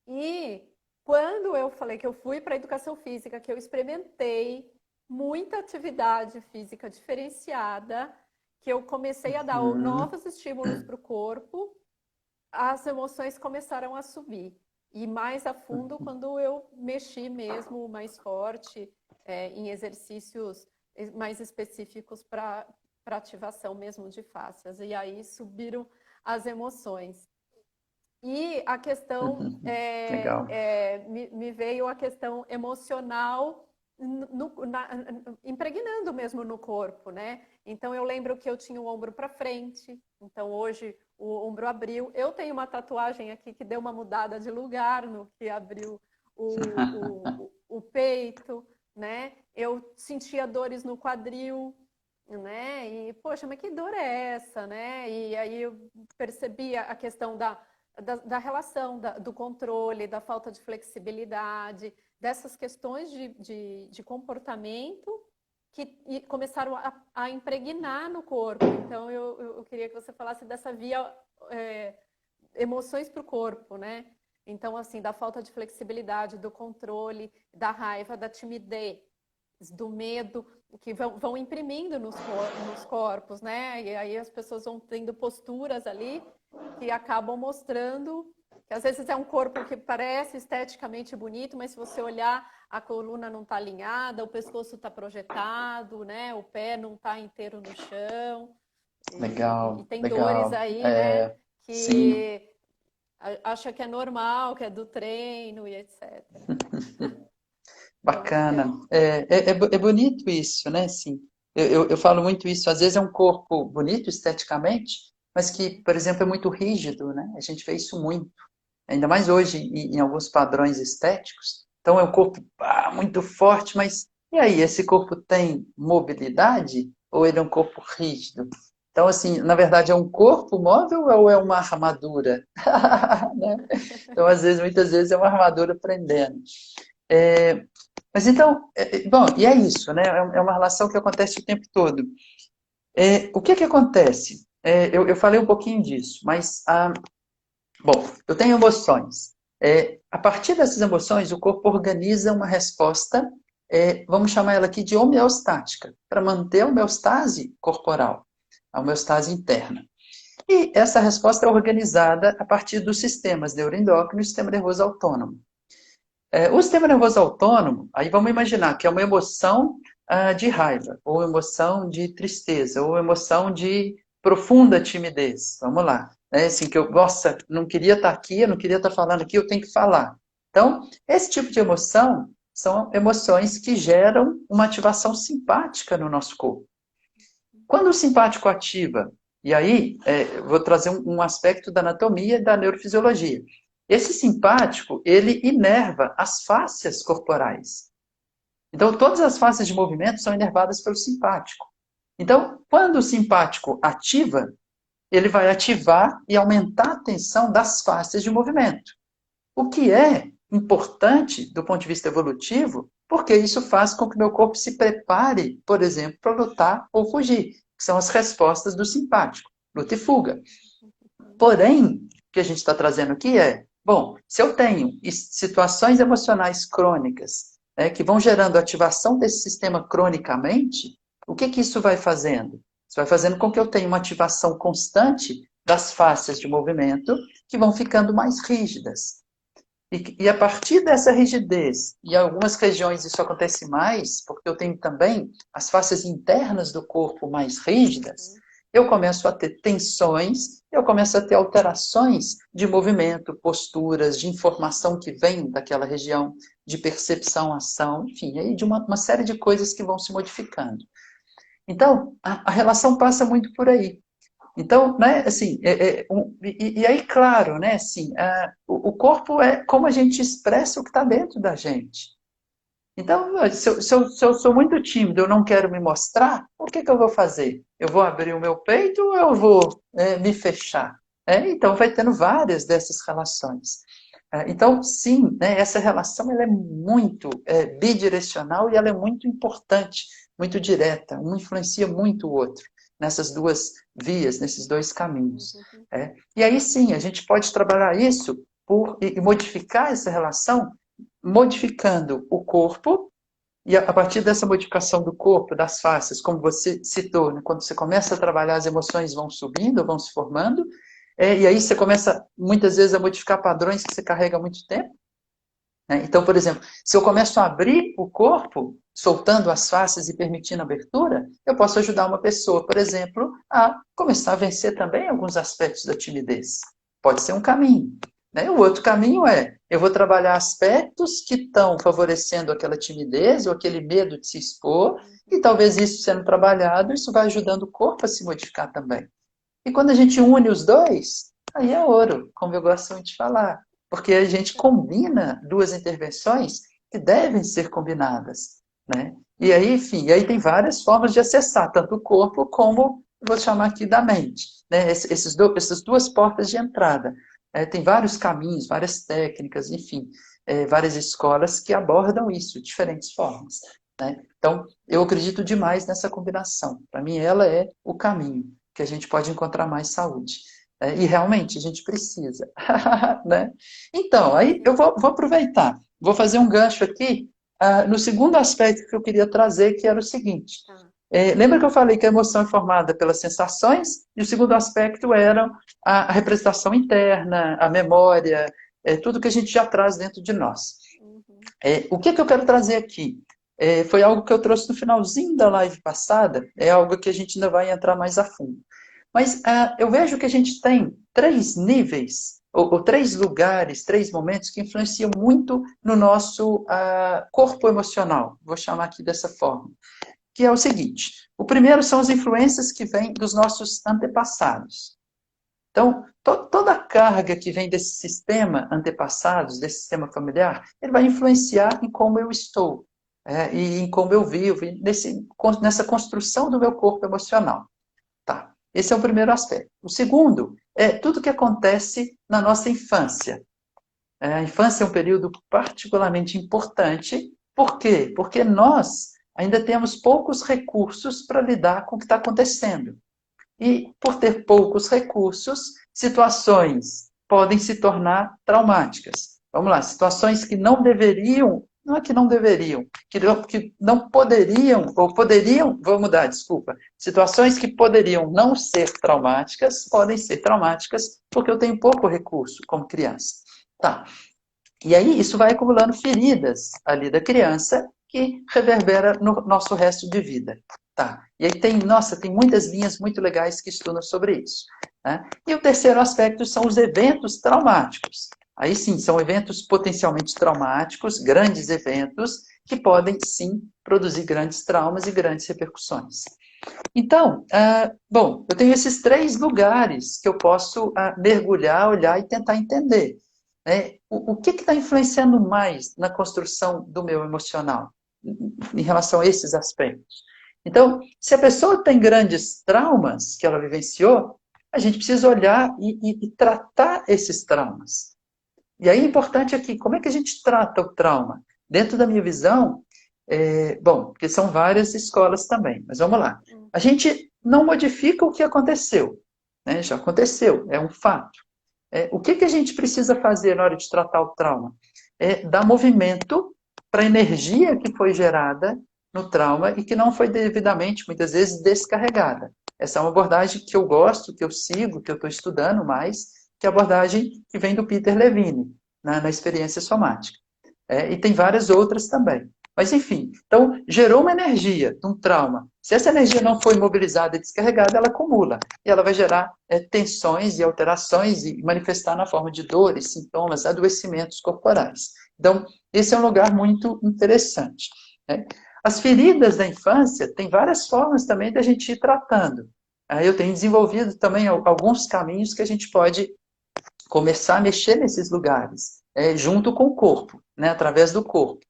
Speaker 1: E quando eu falei que eu fui para a educação física, que eu experimentei muita atividade física diferenciada, que eu comecei a dar
Speaker 2: hum,
Speaker 1: novos estímulos para o corpo, as emoções começaram a subir. E mais a fundo quando eu mexi mesmo mais forte em exercícios mais específicos para ativação mesmo de fáscias. E aí subiram as emoções. E a questão,
Speaker 2: Legal.
Speaker 1: me veio a questão emocional impregnando mesmo no corpo, né? Então eu lembro que eu tinha o ombro para frente, então hoje o ombro abriu. Eu tenho uma tatuagem aqui que deu uma mudada de lugar no que abriu o peito, né? Eu sentia dores no quadril, né? E, poxa, mas que dor é essa, né? E aí eu percebi a questão da relação, do controle, da falta de flexibilidade, dessas questões de comportamento que começaram a impregnar no corpo. Então, eu queria que você falasse dessa via emoções para o corpo, né? Então, assim, da falta de flexibilidade, do controle, da raiva, da timidez, do medo, que vão imprimindo nos corpos, né? E aí as pessoas vão tendo posturas ali que acabam mostrando que às vezes é um corpo que parece esteticamente bonito, mas se você olhar, a coluna não está alinhada, o pescoço está projetado, né? O pé não está inteiro no chão. E
Speaker 2: Legal,
Speaker 1: tem dores
Speaker 2: legal.
Speaker 1: aí, né?
Speaker 2: Sim,
Speaker 1: Que acha que é normal, que é do treino e etc. Então, acho que
Speaker 2: bacana. É bonito isso, né? Sim. Eu falo muito isso. Às vezes é um corpo bonito esteticamente, mas que, por exemplo, é muito rígido, né? A gente vê isso muito. Ainda mais hoje em alguns padrões estéticos. Então é um corpo muito forte, mas e aí, esse corpo tem mobilidade ou ele é um corpo rígido? Então, assim, na verdade, é um corpo móvel ou é uma armadura? Né? Então, às vezes, muitas vezes é uma armadura prendendo. É, mas então, bom, e é isso, né? É uma relação que acontece o tempo todo. O que que acontece? Eu falei um pouquinho disso, mas bom, eu tenho emoções. A partir dessas emoções, o corpo organiza uma resposta, vamos chamar ela aqui de homeostática, para manter a homeostase corporal, a homeostase interna. E essa resposta é organizada a partir dos sistemas neuroendócrino e sistema nervoso autônomo. O sistema nervoso autônomo, aí vamos imaginar que é uma emoção de raiva, ou emoção de tristeza, ou emoção de profunda timidez. Vamos lá. Assim que eu, nossa, não queria estar aqui, eu não queria estar falando aqui, eu tenho que falar. Então, esse tipo de emoção são emoções que geram uma ativação simpática no nosso corpo. Quando o simpático ativa, e aí vou trazer um aspecto da anatomia e da neurofisiologia. Esse simpático, ele inerva as fáscias corporais. Então, todas as fáscias de movimento são inervadas pelo simpático. Então, quando o simpático ativa, ele vai ativar e aumentar a tensão das fáscias de movimento. O que é importante do ponto de vista evolutivo, porque isso faz com que o meu corpo se prepare, por exemplo, para lutar ou fugir, que são as respostas do simpático, luta e fuga. Porém, o que a gente está trazendo aqui bom, se eu tenho situações emocionais crônicas, que vão gerando ativação desse sistema cronicamente, o que que isso vai fazendo? Isso vai fazendo com que eu tenha uma ativação constante das fáscias de movimento que vão ficando mais rígidas. E a partir dessa rigidez, e em algumas regiões isso acontece mais, porque eu tenho também as fáscias internas do corpo mais rígidas, eu começo a ter tensões, eu começo a ter alterações de movimento, posturas, de informação que vem daquela região, de percepção, ação, enfim, aí de uma série de coisas que vão se modificando. Então, a relação passa muito por aí. Então, né, assim, e aí, claro, né, assim, o corpo é como a gente expressa o que está dentro da gente. Então, se eu sou muito tímido, eu não quero me mostrar, o que que eu vou fazer? Eu vou abrir o meu peito ou eu vou me fechar? Então, vai tendo várias dessas relações. Então, sim, né, essa relação ela é muito bidirecional e ela é muito importante, muito direta, um influencia muito o outro nessas duas vias, nesses dois caminhos. E aí sim, a gente pode trabalhar isso e modificar essa relação, modificando o corpo, e a partir dessa modificação do corpo, das faces, como você citou, né, quando você começa a trabalhar, as emoções vão subindo, vão se formando, e aí você começa, muitas vezes, a modificar padrões que você carrega há muito tempo. Né? Então, por exemplo, se eu começo a abrir o corpo, soltando as faces e permitindo a abertura, eu posso ajudar uma pessoa, por exemplo, a começar a vencer também alguns aspectos da timidez. Pode ser um caminho. né? O outro caminho é, eu vou trabalhar aspectos que estão favorecendo aquela timidez ou aquele medo de se expor, e
Speaker 1: Uhum.
Speaker 2: talvez isso sendo trabalhado, isso vai ajudando o corpo a se modificar também. E quando a gente une os dois, aí é ouro, como eu gosto muito de falar. Porque a gente combina duas intervenções que devem ser combinadas, né? E aí, enfim, aí tem várias formas de acessar, tanto o corpo como, vou chamar aqui, da mente, né? Essas duas portas de entrada. Tem vários caminhos, várias técnicas, enfim, várias escolas que abordam isso de diferentes formas, né? Então, eu acredito demais nessa combinação. Para mim, ela é o caminho que a gente pode encontrar mais saúde. E realmente a gente precisa. Né? Então, aí eu vou aproveitar, vou fazer um gancho aqui no segundo aspecto que eu queria trazer, que era o seguinte.
Speaker 1: Tá.
Speaker 2: Lembra que eu falei que a emoção é formada pelas sensações? E o segundo aspecto era a representação interna, a memória, tudo que a gente já traz dentro de nós.
Speaker 1: Uhum.
Speaker 2: O que eu quero trazer aqui? Foi algo que eu trouxe no finalzinho da live passada, é algo que a gente ainda vai entrar mais a fundo. Mas eu vejo que a gente tem três níveis, ou três lugares, três momentos que influenciam muito no nosso corpo emocional. Vou chamar aqui dessa forma. Que é o seguinte: o primeiro são as influências que vêm dos nossos antepassados. Então, toda a carga que vem desse sistema antepassados, desse sistema familiar, ele vai influenciar em como eu estou, e em como eu vivo, e nessa construção do meu corpo emocional. Tá. Esse é o primeiro aspecto. O segundo é tudo que acontece na nossa infância. A infância é um período particularmente importante. Por quê? Porque nós ainda temos poucos recursos para lidar com o que está acontecendo. E, por ter poucos recursos, situações podem se tornar traumáticas. Vamos lá, situações que não deveriam, não é que não deveriam, que não poderiam, ou poderiam, vou mudar, desculpa. Situações que poderiam não ser traumáticas, podem ser traumáticas porque eu tenho pouco recurso como criança. Tá. E aí isso vai acumulando feridas ali da criança que reverbera no nosso resto de vida. Tá. E aí tem muitas linhas muito legais que estudam sobre isso. Né? E o terceiro aspecto são os eventos traumáticos. Aí sim, são eventos potencialmente traumáticos, grandes eventos, que podem sim produzir grandes traumas e grandes repercussões. Então, bom, eu tenho esses três lugares que eu posso mergulhar, olhar e tentar entender. Né? O que está influenciando mais na construção do meu emocional em relação a esses aspectos? Então, se a pessoa tem grandes traumas que ela vivenciou, a gente precisa olhar e tratar esses traumas. E aí, importante aqui, como é que a gente trata o trauma? Dentro da minha visão, bom, porque são várias escolas também, mas vamos lá. A gente não modifica o que aconteceu, né? Já aconteceu, é um fato. O que a gente precisa fazer na hora de tratar o trauma? Dar movimento para a energia que foi gerada no trauma e que não foi devidamente, muitas vezes, descarregada. Essa é uma abordagem que eu gosto, que eu sigo, que eu estou estudando mais, que é a abordagem que vem do Peter Levine, na experiência somática. E tem várias outras também. Mas, enfim, então, gerou uma energia de um trauma. Se essa energia não foi mobilizada e descarregada, ela acumula. E ela vai gerar tensões e alterações e manifestar na forma de dores, sintomas, adoecimentos corporais. Então, esse é um lugar muito interessante. Né? As feridas da infância, tem várias formas também da gente ir tratando. Eu tenho desenvolvido também alguns caminhos que a gente pode começar a mexer nesses lugares, junto com o corpo, né, através do corpo.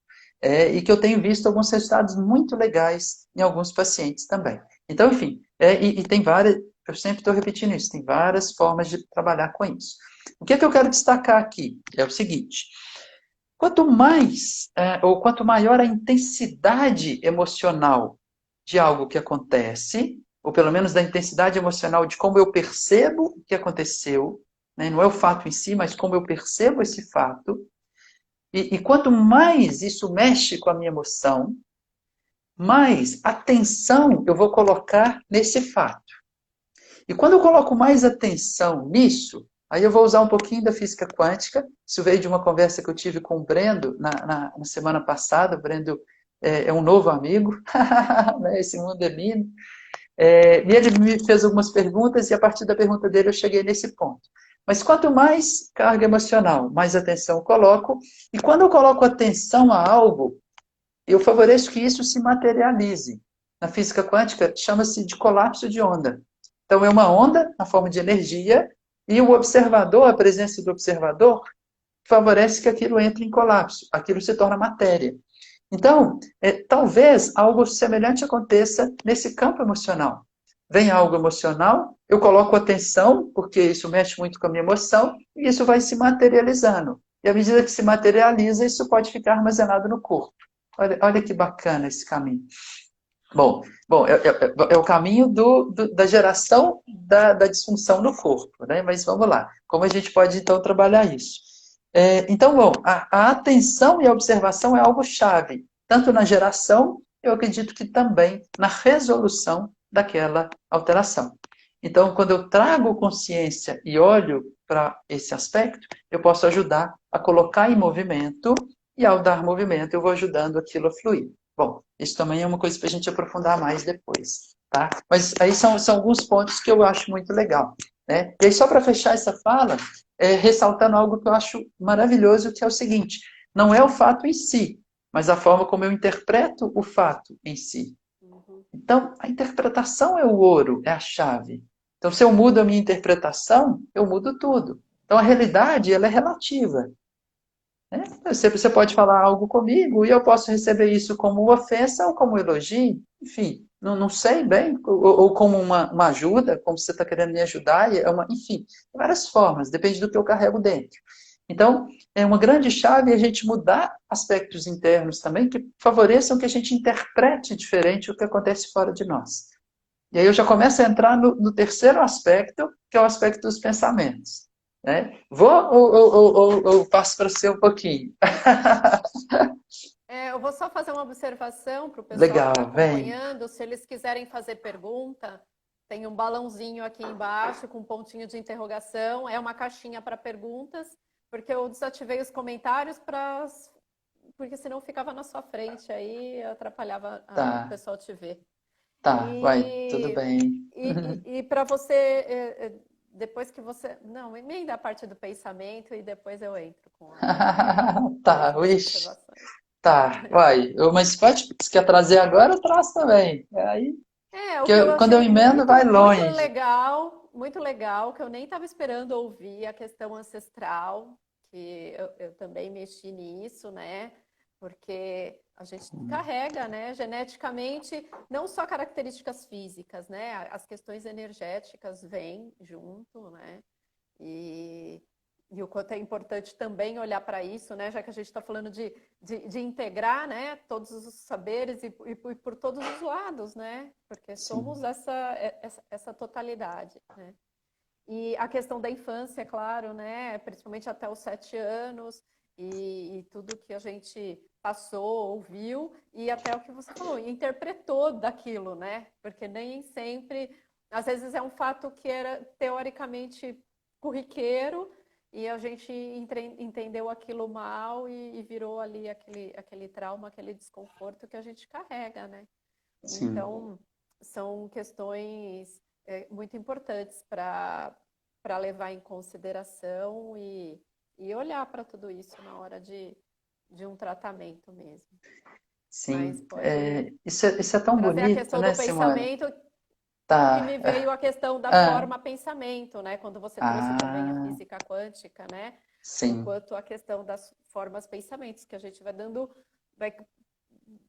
Speaker 2: E que eu tenho visto alguns resultados muito legais em alguns pacientes também. Então, enfim, e tem várias, eu sempre estou repetindo isso, tem várias formas de trabalhar com isso. O que é que eu quero destacar aqui? É o seguinte: quanto mais, ou quanto maior a intensidade emocional de algo que acontece, ou pelo menos da intensidade emocional de como eu percebo o que aconteceu, né? Não é o fato em si, mas como eu percebo esse fato, e quanto mais isso mexe com a minha emoção, mais atenção eu vou colocar nesse fato. E quando eu coloco mais atenção nisso, aí eu vou usar um pouquinho da física quântica. Isso veio de uma conversa que eu tive com o Brendo na semana passada. O Brendo é um novo amigo, né? Esse mundo é lindo. E ele me fez algumas perguntas e a partir da pergunta dele eu cheguei nesse ponto. Mas quanto mais carga emocional, mais atenção eu coloco. E quando eu coloco atenção a algo, eu favoreço que isso se materialize. Na física quântica, chama-se de colapso de onda. Então, é uma onda na forma de energia, e o observador, a presença do observador, favorece que aquilo entre em colapso, aquilo se torna matéria. Então, talvez algo semelhante aconteça nesse campo emocional. Vem algo emocional, eu coloco atenção, porque isso mexe muito com a minha emoção, e isso vai se materializando. E à medida que se materializa, isso pode ficar armazenado no corpo. Olha que bacana esse caminho. Bom, é o caminho da geração da disfunção no corpo, né? Mas vamos lá. Como a gente pode, então, trabalhar isso? Então, bom, a atenção e a observação é algo chave, tanto na geração, eu acredito que também na resolução daquela alteração. Então, quando eu trago consciência e olho para esse aspecto, eu posso ajudar a colocar em movimento, e ao dar movimento, eu vou ajudando aquilo a fluir. Bom, isso também é uma coisa para a gente aprofundar mais depois, tá? Mas aí são alguns pontos que eu acho muito legal, né? E aí, só para fechar essa fala, ressaltando algo que eu acho maravilhoso, que é o seguinte: não é o fato em si, mas a forma como eu interpreto o fato em si.
Speaker 1: Uhum.
Speaker 2: Então, a interpretação é o ouro, é a chave. Então, se eu mudo a minha interpretação, eu mudo tudo. Então, a realidade, ela é relativa. Né? Você pode falar algo comigo e eu posso receber isso como ofensa ou como elogio, enfim, não sei bem, ou como uma ajuda, como você está querendo me ajudar, enfim, várias formas, depende do que eu carrego dentro. Então, é uma grande chave a gente mudar aspectos internos também que favoreçam que a gente interprete diferente o que acontece fora de nós. E aí eu já começo a entrar no terceiro aspecto, que é o aspecto dos pensamentos. Né? Vou ou passo para você um pouquinho?
Speaker 1: Eu vou só fazer uma observação para o pessoal que está
Speaker 2: Legal, vem.
Speaker 1: acompanhando. Se eles quiserem fazer pergunta, tem um balãozinho aqui embaixo com um pontinho de interrogação. É uma caixinha para perguntas, porque eu desativei os comentários porque senão ficava na sua frente, aí atrapalhava o
Speaker 2: Tá,
Speaker 1: pessoal te ver.
Speaker 2: tá, vai, tudo
Speaker 1: E,
Speaker 2: bem.
Speaker 1: e para você, depois que você. Não, emenda a parte do pensamento e depois eu entro com as
Speaker 2: Tá,
Speaker 1: últimas
Speaker 2: wish.
Speaker 1: observações.
Speaker 2: Tá, vai. Mas pode, se quer trazer agora, traz também. Aí,
Speaker 1: O que eu
Speaker 2: quando eu
Speaker 1: achei
Speaker 2: emendo, vai longe.
Speaker 1: muito legal, que eu nem estava esperando ouvir a questão ancestral, que eu também mexi nisso, né? Porque a gente carrega, né, geneticamente, não só características físicas, né? As questões energéticas vêm junto, né? E, e o quanto é importante também olhar para isso, né? Já que a gente está falando de integrar, né? Todos os saberes e por todos os lados, né? Porque somos
Speaker 2: Sim,
Speaker 1: essa totalidade, né? E a questão da infância, claro, né? Principalmente até os 7 anos e tudo que a gente passou, ouviu e até o que você falou, interpretou daquilo, né? Porque nem sempre, às vezes é um fato que era teoricamente corriqueiro e a gente entendeu aquilo mal e virou ali aquele trauma, aquele desconforto que a gente carrega, né?
Speaker 2: sim.
Speaker 1: Então, são questões muito importantes para levar em consideração e olhar para tudo isso na hora de um tratamento mesmo. Mas
Speaker 2: Sim,
Speaker 1: pode
Speaker 2: isso é tão
Speaker 1: trazer a
Speaker 2: bonito,
Speaker 1: questão do
Speaker 2: né, Simone?
Speaker 1: pensamento, que
Speaker 2: Tá.
Speaker 1: me veio a questão da
Speaker 2: Ah,
Speaker 1: forma pensamento, né? Quando você trouxe também a
Speaker 2: ah,
Speaker 1: física quântica, né? O
Speaker 2: sim,
Speaker 1: quanto a questão das formas pensamentos, que a gente vai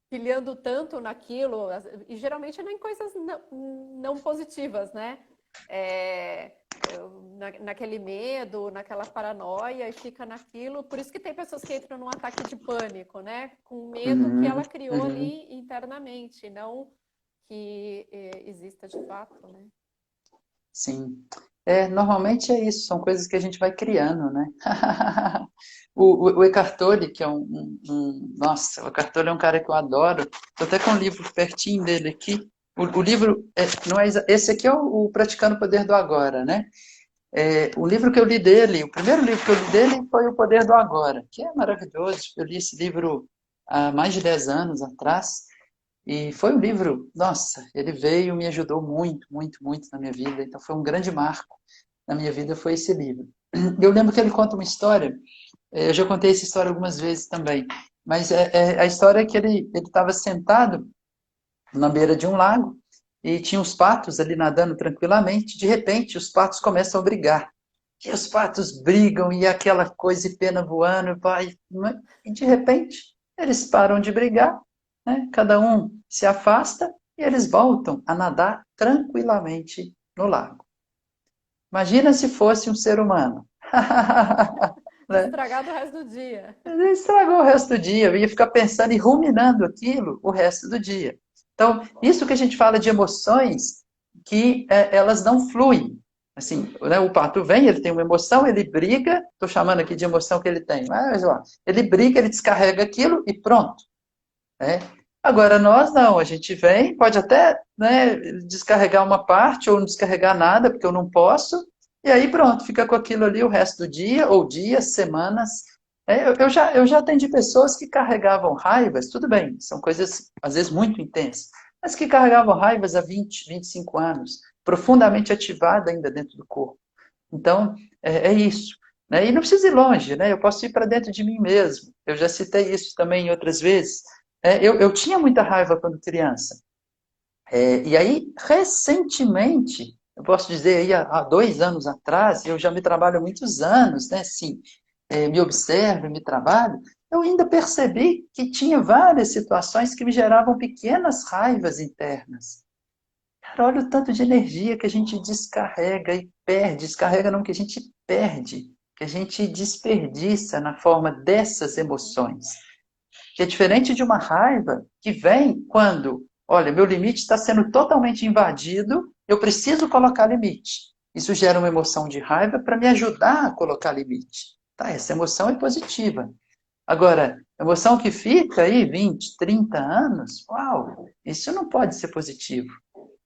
Speaker 1: pilhando tanto naquilo, e geralmente não em coisas não positivas, né? É, naquele medo, naquela paranoia, e fica naquilo. Por isso que tem pessoas que entram num ataque de pânico, né? Com medo que
Speaker 2: uhum,
Speaker 1: ela criou
Speaker 2: uhum,
Speaker 1: ali internamente, não que exista de fato, né?
Speaker 2: sim. Normalmente é isso, são coisas que a gente vai criando, né? O Eckhart Tolle, que é nossa, o Eckhart Tolle é um cara que eu adoro. Estou até com um livro pertinho dele aqui. O livro, não é, esse aqui é o Praticando o Poder do Agora, né? O livro que eu li dele, o primeiro livro que eu li dele foi O Poder do Agora, que é maravilhoso. Eu li esse livro há mais de 10 anos atrás. E foi um livro, nossa, ele veio e me ajudou muito, muito, muito na minha vida. Então foi um grande marco na minha vida, foi esse livro. Eu lembro que ele conta uma história, eu já contei essa história algumas vezes também, mas a história é que ele estava sentado na beira de um lago e tinha os patos ali nadando tranquilamente. De repente, os patos começam a brigar. E os patos brigam e aquela coisa e pena voando, vai, né? E de repente, eles param de brigar, né? Cada um se afasta e eles voltam a nadar tranquilamente no lago. Imagina se fosse um ser humano. Né?
Speaker 1: Estragado o resto do dia.
Speaker 2: Ele estragou o resto do dia, eu ia ficar pensando e ruminando aquilo o resto do dia. Então, isso que a gente fala de emoções, que elas não fluem. Assim, né, o pato vem, ele tem uma emoção, ele briga, estou chamando aqui de emoção que ele tem, mas ó, ele briga, ele descarrega aquilo e pronto. Né? Agora, nós não, a gente vem, pode até, né, descarregar uma parte ou não descarregar nada, porque eu não posso, e aí pronto, fica com aquilo ali o resto do dia, ou dias, semanas. Eu já atendi pessoas que carregavam raivas, tudo bem, são coisas às vezes muito intensas, mas que carregavam raivas há 20, 25 anos, profundamente ativada ainda dentro do corpo. Então, é isso. Né? E não precisa ir longe, né? Eu posso ir para dentro de mim mesmo. Eu já citei isso também em outras vezes. Eu tinha muita raiva quando criança. E aí, recentemente, eu posso dizer aí há 2 anos atrás, eu já me trabalho há muitos anos, né? Assim, me observo, me trabalho, eu ainda percebi que tinha várias situações que me geravam pequenas raivas internas. Cara, olha o tanto de energia que a gente descarrega e perde. Descarrega não, que a gente perde, que a gente desperdiça na forma dessas emoções. Que é diferente de uma raiva que vem quando, olha, meu limite está sendo totalmente invadido, eu preciso colocar limite. Isso gera uma emoção de raiva para me ajudar a colocar limite. Tá, essa emoção é positiva. Agora, emoção que fica aí 20, 30 anos, uau, isso não pode ser positivo.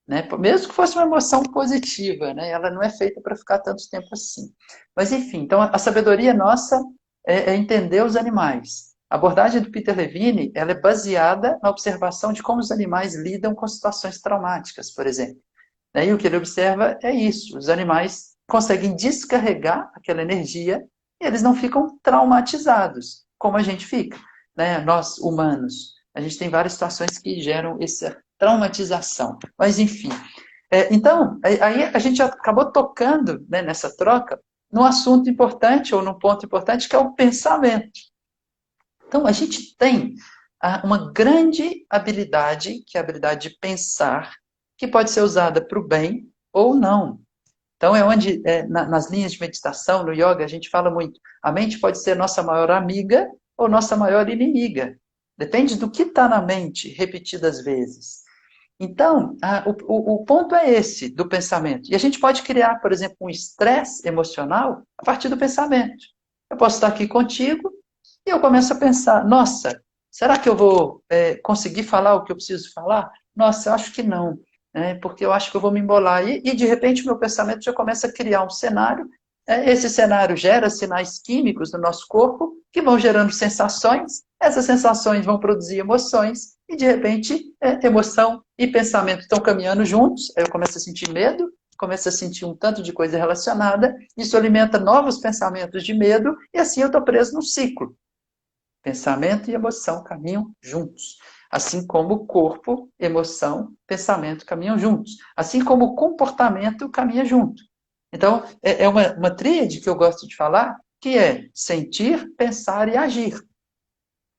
Speaker 2: Né? Mesmo que fosse uma emoção positiva, né? Ela não é feita para ficar tanto tempo assim. Mas, enfim, então a sabedoria nossa é entender os animais. A abordagem do Peter Levine, ela é baseada na observação de como os animais lidam com situações traumáticas, por exemplo. E o que ele observa é isso: os animais conseguem descarregar aquela energia e eles não ficam traumatizados, como a gente fica. Né? Nós, humanos, a gente tem várias situações que geram essa traumatização. Mas, enfim. Então, aí a gente acabou tocando, né, nessa troca num assunto importante, ou num ponto importante, que é o pensamento. Então, a gente tem uma grande habilidade, que é a habilidade de pensar, que pode ser usada para o bem ou não. Então, é onde, nas linhas de meditação, no yoga, a gente fala muito. A mente pode ser nossa maior amiga ou nossa maior inimiga. Depende do que está na mente, repetidas vezes. Então, o ponto é esse, do pensamento. E a gente pode criar, por exemplo, um estresse emocional a partir do pensamento. Eu posso estar aqui contigo e eu começo a pensar, nossa, será que eu vou conseguir falar o que eu preciso falar? Nossa, eu acho que não, né? Porque eu acho que eu vou me embolar. E de repente, o meu pensamento já começa a criar um cenário. Esse cenário gera sinais químicos no nosso corpo que vão gerando sensações. Essas sensações vão produzir emoções. E, de repente, emoção e pensamento estão caminhando juntos. Aí eu começo a sentir medo, começo a sentir um tanto de coisa relacionada. Isso alimenta novos pensamentos de medo. E assim eu estou preso num ciclo. Pensamento e emoção caminham juntos. Assim como o corpo, emoção, pensamento caminham juntos. Assim como o comportamento caminha junto. Então, é uma tríade que eu gosto de falar, que é sentir, pensar e agir.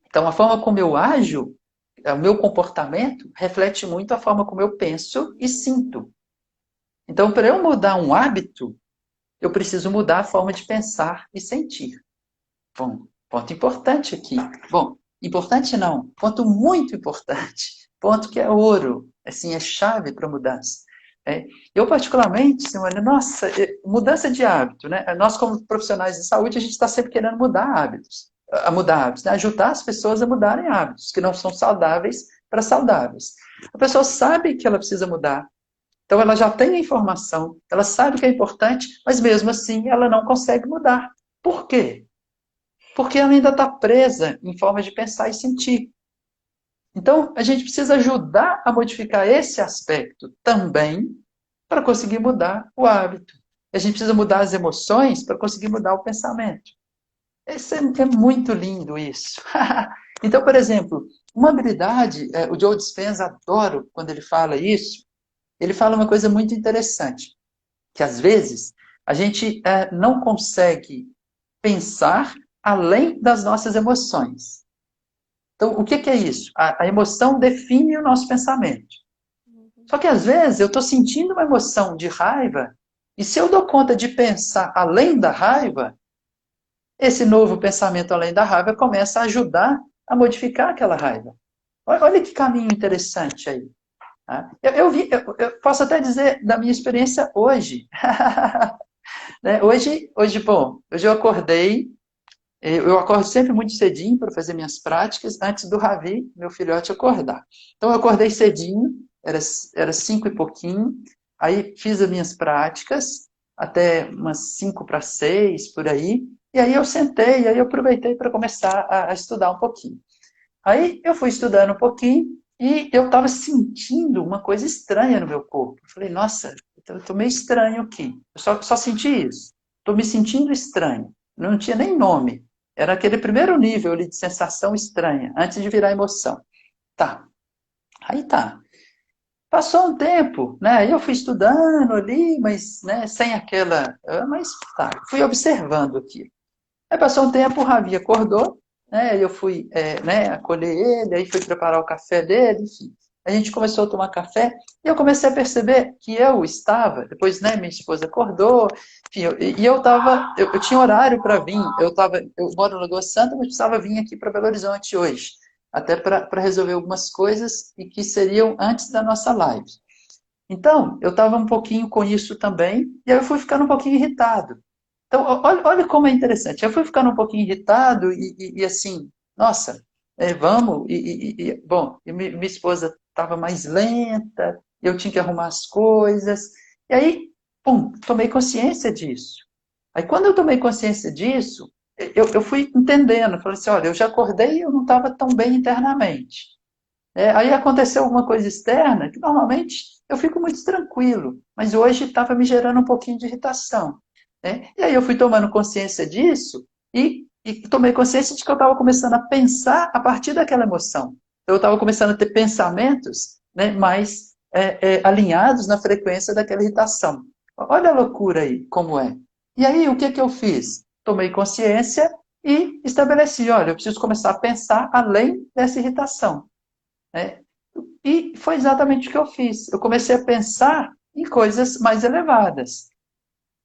Speaker 2: Então, a forma como eu ajo, o meu comportamento, reflete muito a forma como eu penso e sinto. Então, para eu mudar um hábito, eu preciso mudar a forma de pensar e sentir. Bom, ponto importante aqui. Bom, importante não, ponto muito importante. Ponto que é ouro, assim, é chave para mudança. Eu, particularmente, Simone, nossa, mudança de hábito, né? Nós, como profissionais de saúde, a gente está sempre querendo mudar hábitos, né? Ajudar as pessoas a mudarem hábitos que não são saudáveis para saudáveis. A pessoa sabe que ela precisa mudar, então ela já tem a informação, ela sabe que é importante, mas mesmo assim ela não consegue mudar. Por quê? Porque ela ainda está presa em forma de pensar e sentir. Então, a gente precisa ajudar a modificar esse aspecto também para conseguir mudar o hábito. A gente precisa mudar as emoções para conseguir mudar o pensamento. É muito lindo isso. Então, por exemplo, uma habilidade, o Joe Dispenza, adoro quando ele fala isso, ele fala uma coisa muito interessante, que às vezes a gente não consegue pensar além das nossas emoções. Então, o que é isso? A emoção define o nosso pensamento.
Speaker 1: Uhum.
Speaker 2: Só que às vezes eu estou sentindo uma emoção de raiva, e se eu dou conta de pensar além da raiva, esse novo pensamento além da raiva começa a ajudar a modificar aquela raiva. Olha que caminho interessante aí. Tá? Eu posso até dizer da minha experiência hoje. Né? Hoje eu acordei, eu acordo sempre muito cedinho para fazer minhas práticas, antes do Ravi, meu filhote, acordar. Então eu acordei cedinho, era 5 e pouquinho, aí fiz as minhas práticas, até umas 5 para 6, por aí, e aí eu sentei, aí eu aproveitei para começar a estudar um pouquinho. Aí eu fui estudando um pouquinho e eu estava sentindo uma coisa estranha no meu corpo. Eu falei, nossa, eu estou meio estranho aqui. Eu só senti isso. Estou me sentindo estranho. Não tinha nem nome. Era aquele primeiro nível ali de sensação estranha, antes de virar emoção. Tá. Aí tá. Passou um tempo, né? Aí eu fui estudando ali, mas né, sem aquela. Mas tá, fui observando aqui. Aí passou um tempo, o Ravi acordou, né? Eu fui né, acolher ele, aí fui preparar o café dele, enfim. A gente começou a tomar café e eu comecei a perceber que eu estava, depois, né, minha esposa acordou, enfim, eu tinha horário para vir, eu moro em Lagoa Santa, mas precisava vir aqui para Belo Horizonte hoje, até para resolver algumas coisas e que seriam antes da nossa live. Então, eu estava um pouquinho com isso também, e aí eu fui ficando um pouquinho irritado. Então, olha como é interessante. Eu fui ficando um pouquinho irritado e assim, nossa, vamos. Bom, minha esposa estava mais lenta, eu tinha que arrumar as coisas. E aí, pum, tomei consciência disso. Aí, quando eu tomei consciência disso, eu fui entendendo. Falei assim: olha, eu já acordei e eu não estava tão bem internamente. Aí aconteceu alguma coisa externa que normalmente eu fico muito tranquilo, mas hoje estava me gerando um pouquinho de irritação. Né? E aí eu fui tomando consciência disso e tomei consciência de que eu estava começando a pensar a partir daquela emoção. Eu estava começando a ter pensamentos, né, mais alinhados na frequência daquela irritação. Olha a loucura aí, como é. E aí o que que eu fiz? Tomei consciência e estabeleci, olha, eu preciso começar a pensar além dessa irritação. Né? E foi exatamente o que eu fiz. Eu comecei a pensar em coisas mais elevadas.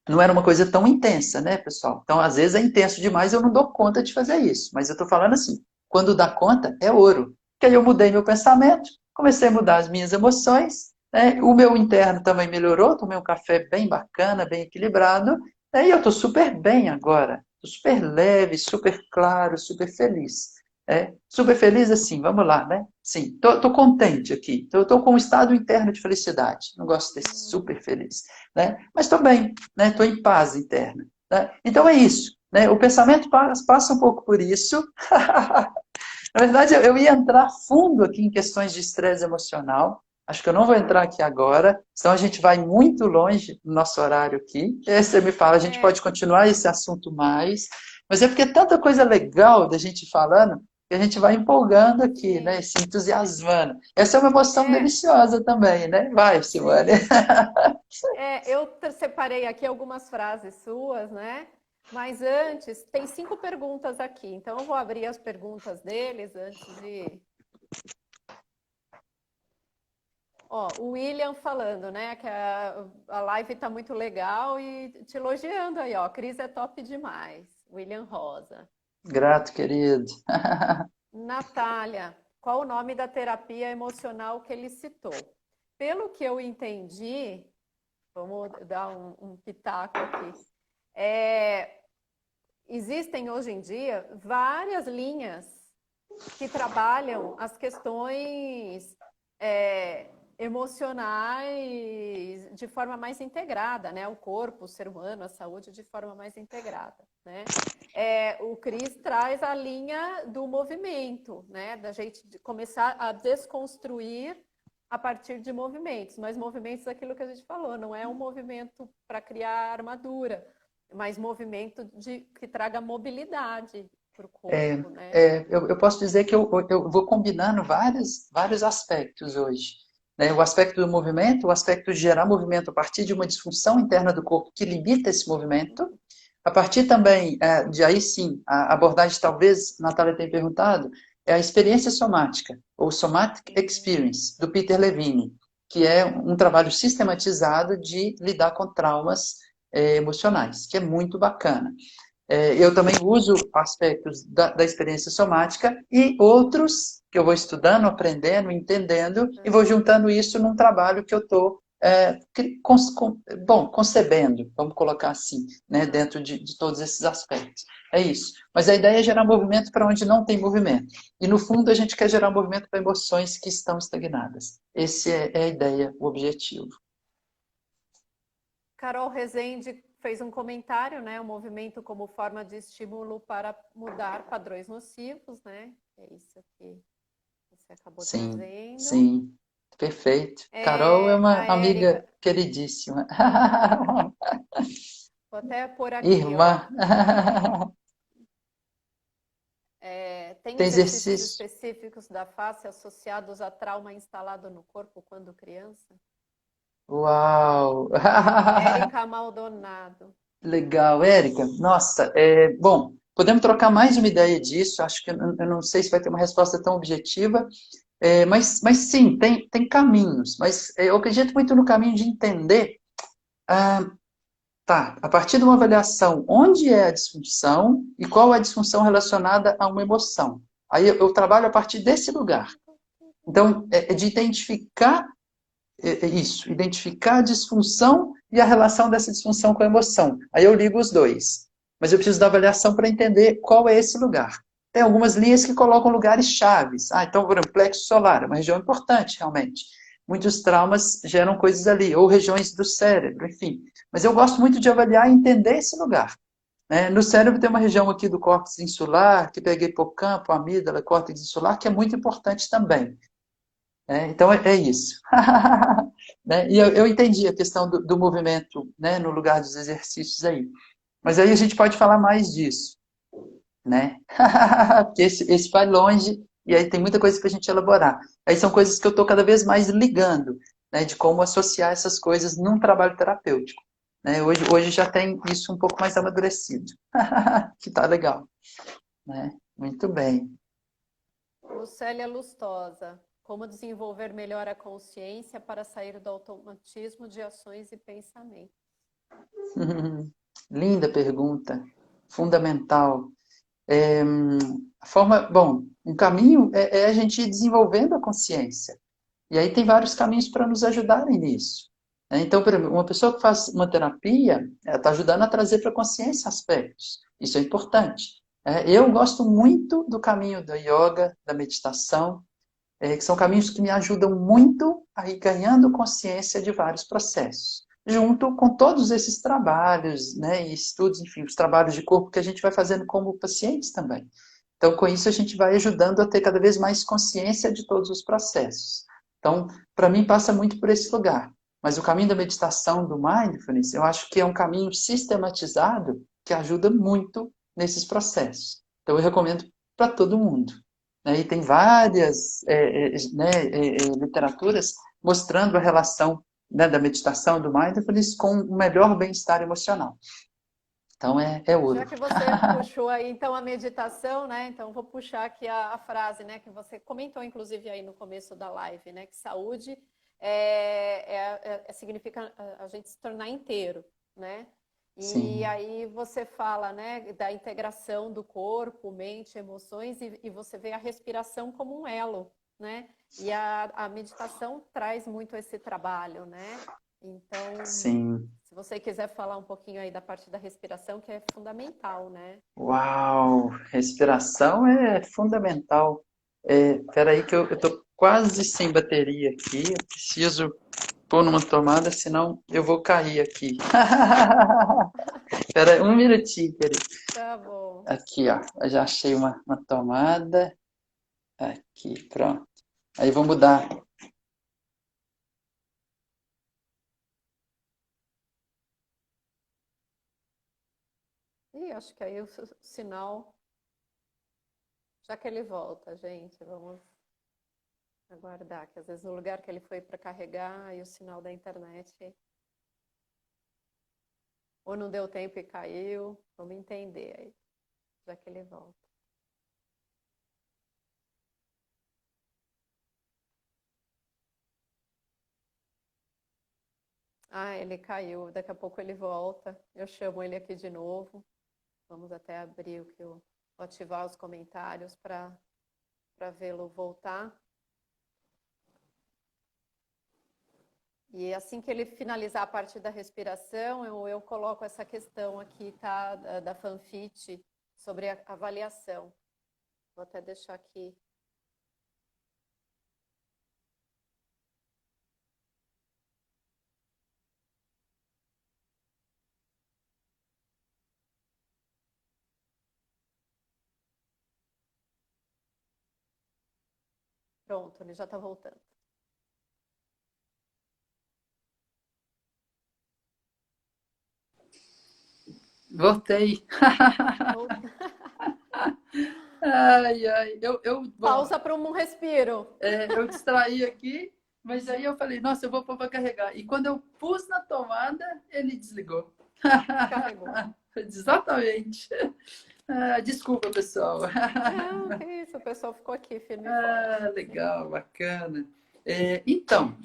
Speaker 2: Não era uma coisa tão intensa, né, pessoal? Então, às vezes é intenso demais, eu não dou conta de fazer isso. Mas eu estou falando assim, quando dá conta, é ouro. Porque aí eu mudei meu pensamento, comecei a mudar as minhas emoções, né? O meu interno também melhorou, tomei um café bem bacana, bem equilibrado, né? E eu estou super bem agora. Estou super leve, super claro, super feliz. Super feliz assim, vamos lá, né? Sim, tô contente aqui. Tô com um estado interno de felicidade. Não gosto desse super feliz, né? Mas estou bem, né? Estou em paz interna. Né? Então é isso, né? O pensamento passa um pouco por isso. Na verdade, eu ia entrar fundo aqui em questões de estresse emocional. Acho que eu não vou entrar aqui agora, senão a gente vai muito longe do nosso horário aqui. E aí você me fala, a gente
Speaker 1: É,
Speaker 2: pode continuar esse assunto mais. Mas é porque é tanta coisa legal da gente falando que a gente vai empolgando aqui, né?
Speaker 1: sim.
Speaker 2: Se entusiasmando. Essa é uma emoção
Speaker 1: É,
Speaker 2: deliciosa também, né? Vai, Simone.
Speaker 1: sim. Separei aqui algumas frases suas, né? Mas antes, tem 5 perguntas aqui. Então, eu vou abrir as perguntas deles antes de. Ó, o William falando, né? Que a live tá muito legal e te elogiando aí, ó. Cris é top demais. William Rosa.
Speaker 2: Grato, querido.
Speaker 1: Natália, qual o nome da terapia emocional que ele citou? Pelo que eu entendi, vamos dar um pitaco aqui. É, existem hoje em dia várias linhas que trabalham as questões emocionais de forma mais integrada, né? O corpo, o ser humano, a saúde de forma mais integrada, né? O Cris traz a linha do movimento, né? Da gente começar a desconstruir a partir de movimentos, mas movimentos daquilo que a gente falou, não é um movimento para criar armadura, mas movimento que traga mobilidade para o corpo, né?
Speaker 2: Eu posso dizer que eu vou combinando vários aspectos hoje. Né? O aspecto do movimento, o aspecto de gerar movimento a partir de uma disfunção interna do corpo que limita esse movimento, a partir também de aí sim, a abordagem talvez, Natália tenha perguntado, é a experiência somática, ou Somatic Experience, do Peter Levine, que é um trabalho sistematizado de lidar com traumas emocionais, que é muito bacana. Eu também uso aspectos da experiência somática e outros que eu vou estudando, aprendendo, entendendo e vou juntando isso num trabalho que eu estou concebendo, vamos colocar assim, né, dentro de todos esses aspectos. É isso. Mas a ideia é gerar movimento para onde não tem movimento. E no fundo a gente quer gerar movimento para emoções que estão estagnadas. Esse é a ideia, o objetivo.
Speaker 1: Carol Rezende fez um comentário, né? O movimento como forma de estímulo para mudar padrões nocivos, né? É isso que você acabou
Speaker 2: Sim,
Speaker 1: trazendo.
Speaker 2: sim, perfeito. Carol é uma
Speaker 1: A
Speaker 2: amiga
Speaker 1: Érica,
Speaker 2: queridíssima.
Speaker 1: vou até pôr aqui, ó.
Speaker 2: Irmã,
Speaker 1: Tem
Speaker 2: tem
Speaker 1: exercícios
Speaker 2: exercício?
Speaker 1: específicos da face associados a trauma instalado no corpo quando criança?
Speaker 2: Uau!
Speaker 1: Érica Maldonado.
Speaker 2: Legal, Érica. Nossa, bom, podemos trocar mais uma ideia disso. Acho que eu não sei se vai ter uma resposta tão objetiva, mas sim, tem caminhos. Mas eu acredito muito no caminho de entender. ah, Tá, a partir de uma avaliação, onde é a disfunção e qual é a disfunção relacionada a uma emoção. Aí eu trabalho a partir desse lugar. Então, é de identificar isso, identificar a disfunção e a relação dessa disfunção com a emoção. Aí eu ligo os dois. Mas eu preciso da avaliação para entender qual é esse lugar. Tem algumas linhas que colocam lugares chaves. Então, por exemplo, plexo solar é uma região importante, realmente. Muitos traumas geram coisas ali, ou regiões do cérebro, enfim. Mas eu gosto muito de avaliar e entender esse lugar. Né? No cérebro tem uma região aqui do córtex insular, que pega hipocampo, amígdala, córtex insular, que é muito importante também. Então é isso. Né? E eu entendi a questão do movimento, né, no lugar dos exercícios aí. Mas aí a gente pode falar mais disso, né? Porque esse vai longe e aí tem muita coisa para a gente elaborar. Aí são coisas que eu estou cada vez mais ligando, né, de como associar essas coisas num trabalho terapêutico. Né? Hoje já tem isso um pouco mais amadurecido, que tá legal. Né? Muito bem.
Speaker 1: Lucélia Lustosa. Como desenvolver melhor a consciência para sair do automatismo de ações e pensamentos?
Speaker 2: Linda pergunta, fundamental. Bom, um caminho é a gente ir desenvolvendo a consciência. E aí tem vários caminhos para nos ajudarem nisso. Então, por exemplo, uma pessoa que faz uma terapia, ela está ajudando a trazer para a consciência aspectos. Isso é importante. Eu gosto muito do caminho da yoga, da meditação, que são caminhos que me ajudam muito a ir ganhando consciência de vários processos. Junto com todos esses trabalhos, né, e estudos, enfim, os trabalhos de corpo que a gente vai fazendo como pacientes também. Então, com isso, a gente vai ajudando a ter cada vez mais consciência de todos os processos. Então, para mim, passa muito por esse lugar. Mas o caminho da meditação, do mindfulness, eu acho que é um caminho sistematizado que ajuda muito nesses processos. Então, eu recomendo para todo mundo. Né? E tem várias literaturas mostrando a relação, né, da meditação, do mindfulness, com o melhor bem-estar emocional. Então, é
Speaker 1: Já
Speaker 2: ouro.
Speaker 1: que você puxou aí então a meditação, né? Então vou puxar aqui a frase, né, que você comentou inclusive aí no começo da live, né, que saúde significa a gente se tornar inteiro, né? E
Speaker 2: Sim,
Speaker 1: aí você fala, né, da integração do corpo, mente, emoções e você vê a respiração como um elo, né? E a meditação traz muito esse trabalho, né? Então,
Speaker 2: sim.
Speaker 1: se você quiser falar um pouquinho aí da parte da respiração, que é fundamental, né?
Speaker 2: Uau! Respiração é fundamental. Espera aí que eu estou quase sem bateria aqui. Eu preciso pôr numa tomada, senão eu vou cair aqui. Espera aí, um minutinho, querido.
Speaker 1: Tá bom.
Speaker 2: Aqui, ó. Eu já achei uma tomada. Aqui, pronto. Aí vou mudar
Speaker 1: Ih, acho que aí o sinal, já que ele volta, gente, vamos aguardar, que às vezes no lugar que ele foi para carregar, aí o sinal da internet ou não deu tempo e caiu. Vamos entender aí, já que ele volta. Ah, ele caiu. Daqui a pouco ele volta. Eu chamo ele aqui de novo. Vamos até abrir ativar os comentários para vê-lo voltar. E assim que ele finalizar a parte da respiração, eu coloco essa questão aqui, tá, da FanFit sobre a avaliação. Vou até deixar aqui. Pronto, ele já está voltando.
Speaker 2: Voltei. Ai, ai. Bom,
Speaker 1: Pausa para um respiro.
Speaker 2: eu distraí aqui, mas aí eu falei, nossa, eu vou pôr para carregar. E quando eu pus na tomada, ele desligou.
Speaker 1: Carregou.
Speaker 2: Exatamente. Desculpa, pessoal.
Speaker 1: Não, que isso, o pessoal ficou aqui firme e forte.
Speaker 2: Legal, bacana. Então,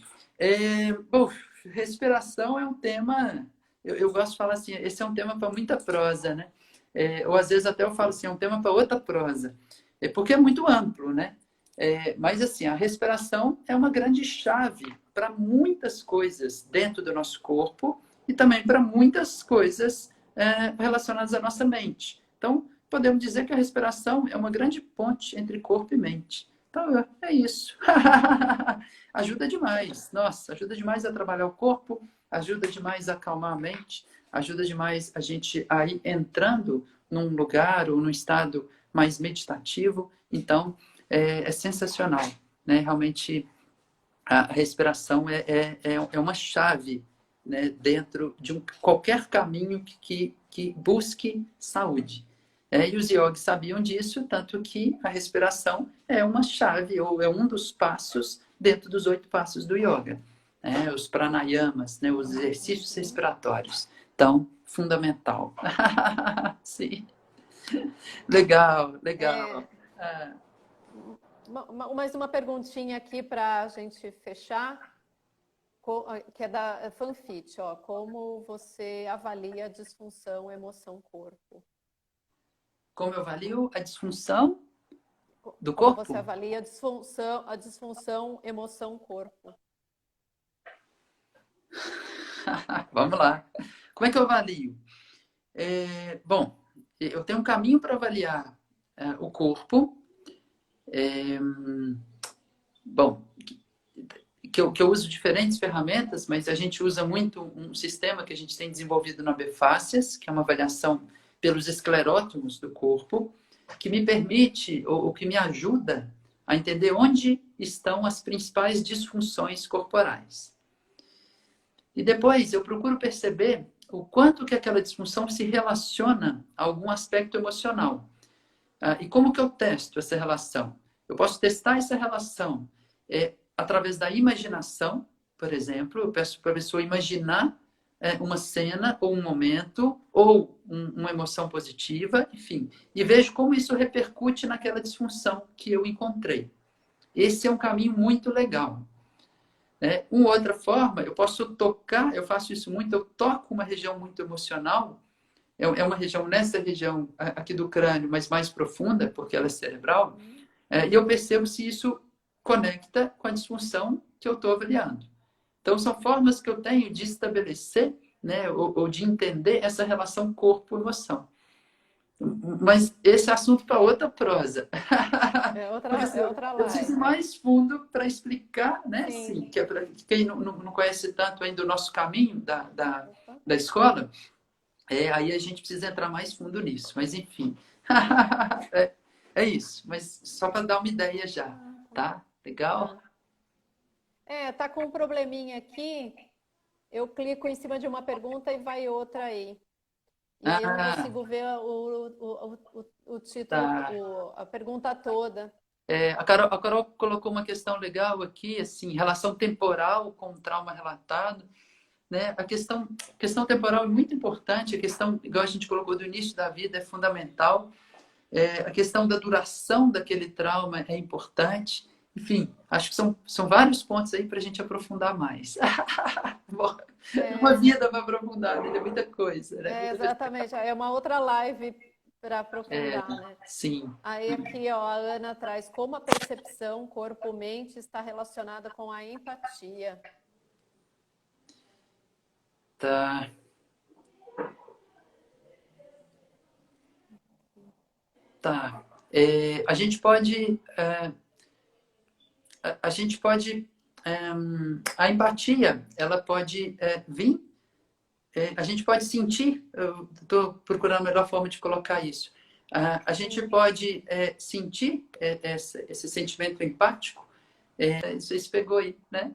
Speaker 2: bom, respiração é um tema, eu gosto de falar assim, esse é um tema para muita prosa, né? Ou às vezes até eu falo assim, é um tema para outra prosa, porque é muito amplo, né? Mas assim, a respiração é uma grande chave para muitas coisas dentro do nosso corpo e também para muitas coisas relacionadas à nossa mente. Então, podemos dizer que a respiração é uma grande ponte entre corpo e mente. Então, é isso. Ajuda demais. Nossa, ajuda demais a trabalhar o corpo, ajuda demais a acalmar a mente, ajuda demais a gente a ir entrando num lugar ou num estado mais meditativo. Então, é sensacional, né? Realmente, a respiração é uma chave, né, dentro de qualquer caminho que busque saúde. E os yogis sabiam disso, tanto que a respiração é uma chave, ou é um dos passos dentro dos 8 passos do yoga. Os pranayamas, né, os exercícios respiratórios. Então, fundamental. Sim. Legal, legal.
Speaker 1: Mais uma perguntinha aqui para a gente fechar, que é da FanFit, ó. Como você avalia a disfunção emoção-corpo?
Speaker 2: Como eu avalio a disfunção do
Speaker 1: Como você
Speaker 2: corpo?
Speaker 1: avalia a disfunção emoção-corpo?
Speaker 2: Vamos lá. Como é que eu avalio? Bom, eu tenho um caminho para avaliar o corpo. Bom, que eu uso diferentes ferramentas, mas a gente usa muito um sistema que a gente tem desenvolvido na Befácias, que é uma avaliação pelos esclerótomos do corpo, que me permite, ou que me ajuda a entender onde estão as principais disfunções corporais. E depois eu procuro perceber o quanto que aquela disfunção se relaciona a algum aspecto emocional. E como que eu testo essa relação? Eu posso testar essa relação através da imaginação, por exemplo. Eu peço para a pessoa imaginar uma cena ou um momento ou uma emoção positiva, enfim, e vejo como isso repercute naquela disfunção que eu encontrei. Esse é um caminho muito legal. Uma outra forma, eu posso tocar, eu faço isso muito, eu toco uma região muito emocional, é uma região nessa região aqui do crânio, mas mais profunda, porque ela é cerebral, e eu percebo se isso conecta com a disfunção que eu estou avaliando. Então, são formas que eu tenho de estabelecer, né, ou de entender essa relação corpo-emoção. Mas esse é assunto para outra prosa.
Speaker 1: outra
Speaker 2: Eu preciso ir
Speaker 1: live.
Speaker 2: mais fundo para explicar, né?
Speaker 1: Sim.
Speaker 2: Sim, que é para quem não conhece tanto ainda o nosso caminho da escola, aí a gente precisa entrar mais fundo nisso. Mas, enfim, é isso. Mas só para dar uma ideia já, tá? Legal?
Speaker 1: Tá com um probleminha aqui. Eu clico em cima de uma pergunta e vai outra aí. E aí eu não
Speaker 2: Ah,
Speaker 1: consigo ver o título,
Speaker 2: tá.
Speaker 1: a pergunta toda.
Speaker 2: A Carol colocou uma questão legal aqui, assim, relação temporal com o trauma relatado, né? A questão temporal é muito importante, a questão, igual a gente colocou do início da vida, é fundamental. A questão da duração daquele trauma é importante. Enfim, acho que são vários pontos aí para a gente aprofundar mais. Bom, uma
Speaker 1: É,
Speaker 2: vida para aprofundar, né? É muita coisa, né?
Speaker 1: exatamente. É uma outra live para aprofundar, né?
Speaker 2: Sim,
Speaker 1: Aí aqui, ó, a Ana traz como a percepção corpo-mente está relacionada com a empatia.
Speaker 2: tá, tá. A gente pode, a gente pode, a empatia, ela pode vir, a gente pode sentir, eu estou procurando a melhor forma de colocar isso. A gente
Speaker 1: Sim,
Speaker 2: pode sentir esse sentimento empático, isso pegou aí, né?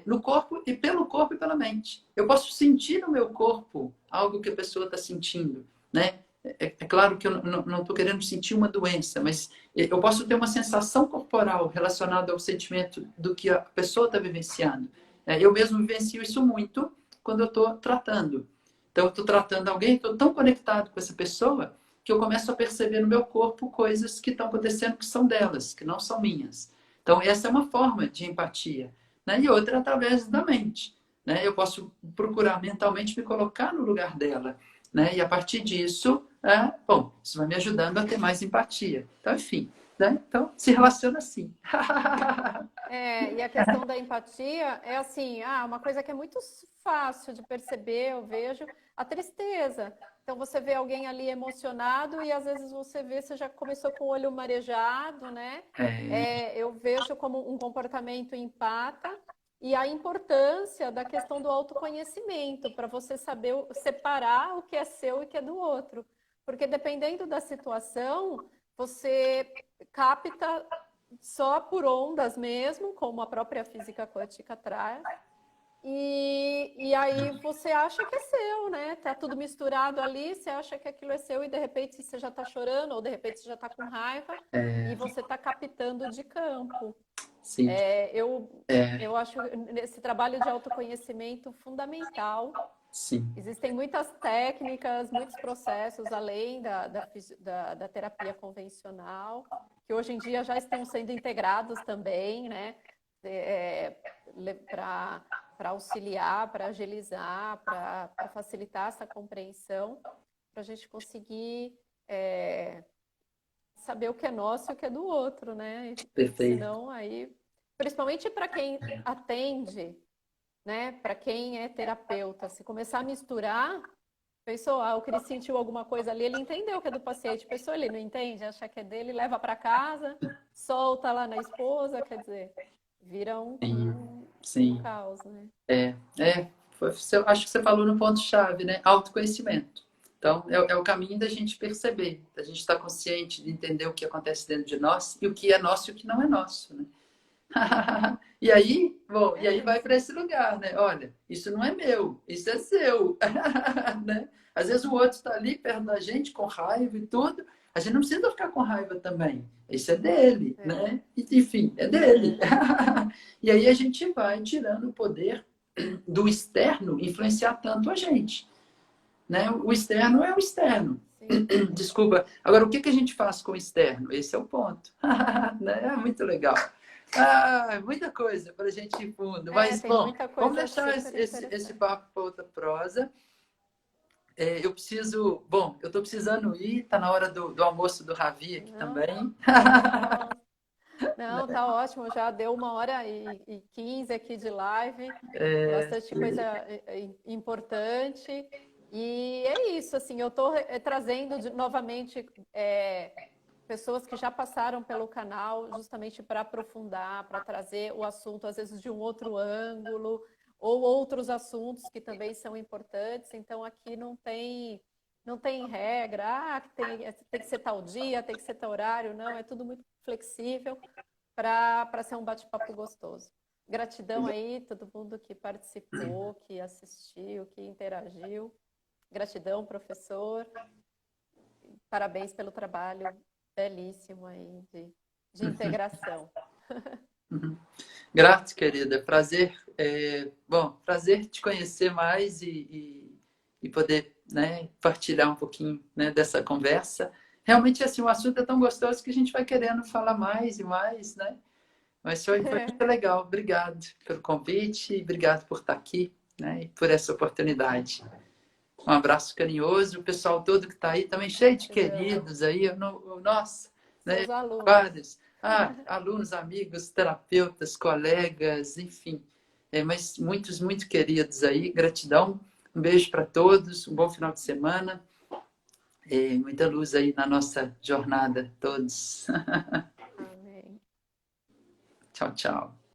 Speaker 2: No corpo e pela mente. Eu posso sentir no meu corpo algo que a pessoa está sentindo, né? É claro que eu não estou querendo sentir uma doença, mas eu posso ter uma sensação corporal relacionada ao sentimento do que a pessoa está vivenciando. Eu mesmo vivencio isso muito quando eu estou tratando. Então, eu estou tratando alguém, estou tão conectado com essa pessoa que eu começo a perceber no meu corpo coisas que estão acontecendo que são delas, que não são minhas. Então, essa é uma forma de empatia, né? E outra através da mente, né? Eu posso procurar mentalmente me colocar no lugar dela, né? E a partir disso, bom, isso vai me ajudando a ter mais empatia. Então, enfim, né? Então, se relaciona assim.
Speaker 1: e a questão da empatia é assim, uma coisa que é muito fácil de perceber, eu vejo, a tristeza. Então você vê alguém ali emocionado e às vezes você já começou com o olho marejado, né? Eu vejo como um comportamento empata e a importância da questão do autoconhecimento, para você saber separar o que é seu e o que é do outro. Porque dependendo da situação, você capta só por ondas mesmo, como a própria física quântica traz. E aí você acha que é seu, né? Tá tudo misturado ali, você acha que aquilo é seu e de repente você já tá chorando, ou de repente você já tá com raiva e você tá captando de campo.
Speaker 2: Sim,
Speaker 1: Eu acho esse trabalho de autoconhecimento fundamental.
Speaker 2: sim,
Speaker 1: Existem muitas técnicas, muitos processos, além da terapia convencional, que hoje em dia já estão sendo integrados também, né? Para auxiliar, para agilizar, para facilitar essa compreensão, para a gente conseguir saber o que é nosso e o que é do outro, né?
Speaker 2: perfeito.
Speaker 1: Senão aí, principalmente para quem atende, né? Para quem é terapeuta, se começar a misturar, pensou, o Cris sentiu alguma coisa ali, ele entendeu que é do paciente, pensou, ele não entende, acha que é dele, leva para casa, solta lá na esposa, quer dizer, vira
Speaker 2: Sim,
Speaker 1: um
Speaker 2: sim.
Speaker 1: caos, né?
Speaker 2: Acho que você falou no ponto-chave, né? Autoconhecimento. Então, é o caminho da gente perceber, da gente estar consciente de entender o que acontece dentro de nós e o que é nosso e o que não é nosso, né? E aí, bom, e
Speaker 1: É
Speaker 2: aí vai
Speaker 1: isso.
Speaker 2: para esse lugar, né? Olha, isso não é meu, isso é seu, né? Às vezes o outro está ali perto da gente com raiva e tudo. A gente não precisa ficar com raiva também. Isso é dele,
Speaker 1: É,
Speaker 2: né? Enfim, é dele. E aí a gente vai tirando o poder do externo influenciar tanto a gente, né? O externo é o externo.
Speaker 1: sim.
Speaker 2: Desculpa. Agora, o que que a gente faz com o externo? Esse é o ponto. Né? É muito legal. Muita coisa para a gente ir fundo. Mas,
Speaker 1: Tem
Speaker 2: bom,
Speaker 1: muita
Speaker 2: vamos
Speaker 1: coisa
Speaker 2: deixar
Speaker 1: super
Speaker 2: esse
Speaker 1: interessante.
Speaker 2: papo para outra prosa. Eu preciso. Bom, eu estou precisando ir. Está na hora do almoço do Ravi aqui
Speaker 1: Não,
Speaker 2: também.
Speaker 1: nossa. Não, tá ótimo, já deu 1h15 aqui de live, bastante coisa importante. E é isso, assim, eu estou trazendo novamente pessoas que já passaram pelo canal justamente para aprofundar, para trazer o assunto, às vezes, de um outro ângulo, ou outros assuntos que também são importantes. Então, aqui não tem regra, que tem que ser tal dia, tem que ser tal horário, não, é tudo muito flexível para ser um bate-papo gostoso. Gratidão aí, todo mundo que participou, que assistiu, que interagiu. Gratidão, professor. Parabéns pelo trabalho belíssimo aí de integração.
Speaker 2: Uhum. Grato, querida. Prazer, bom, prazer te conhecer mais e poder, né, partilhar um pouquinho, né, dessa conversa. Realmente, assim, o assunto é tão gostoso que a gente vai querendo falar mais e mais, né? Mas foi muito legal. Obrigado pelo convite, obrigado por estar aqui, né, e por essa oportunidade. Um abraço carinhoso, o pessoal todo que está aí, também cheio de
Speaker 1: Gratidão.
Speaker 2: queridos aí, nossa, né?
Speaker 1: Seus alunos.
Speaker 2: Vários. Alunos, amigos, terapeutas, colegas, enfim. Mas muitos, muito queridos aí, gratidão. Um beijo para todos, um bom final de semana. Muita luz aí na nossa jornada, todos.
Speaker 1: Amém.
Speaker 2: Tchau, tchau.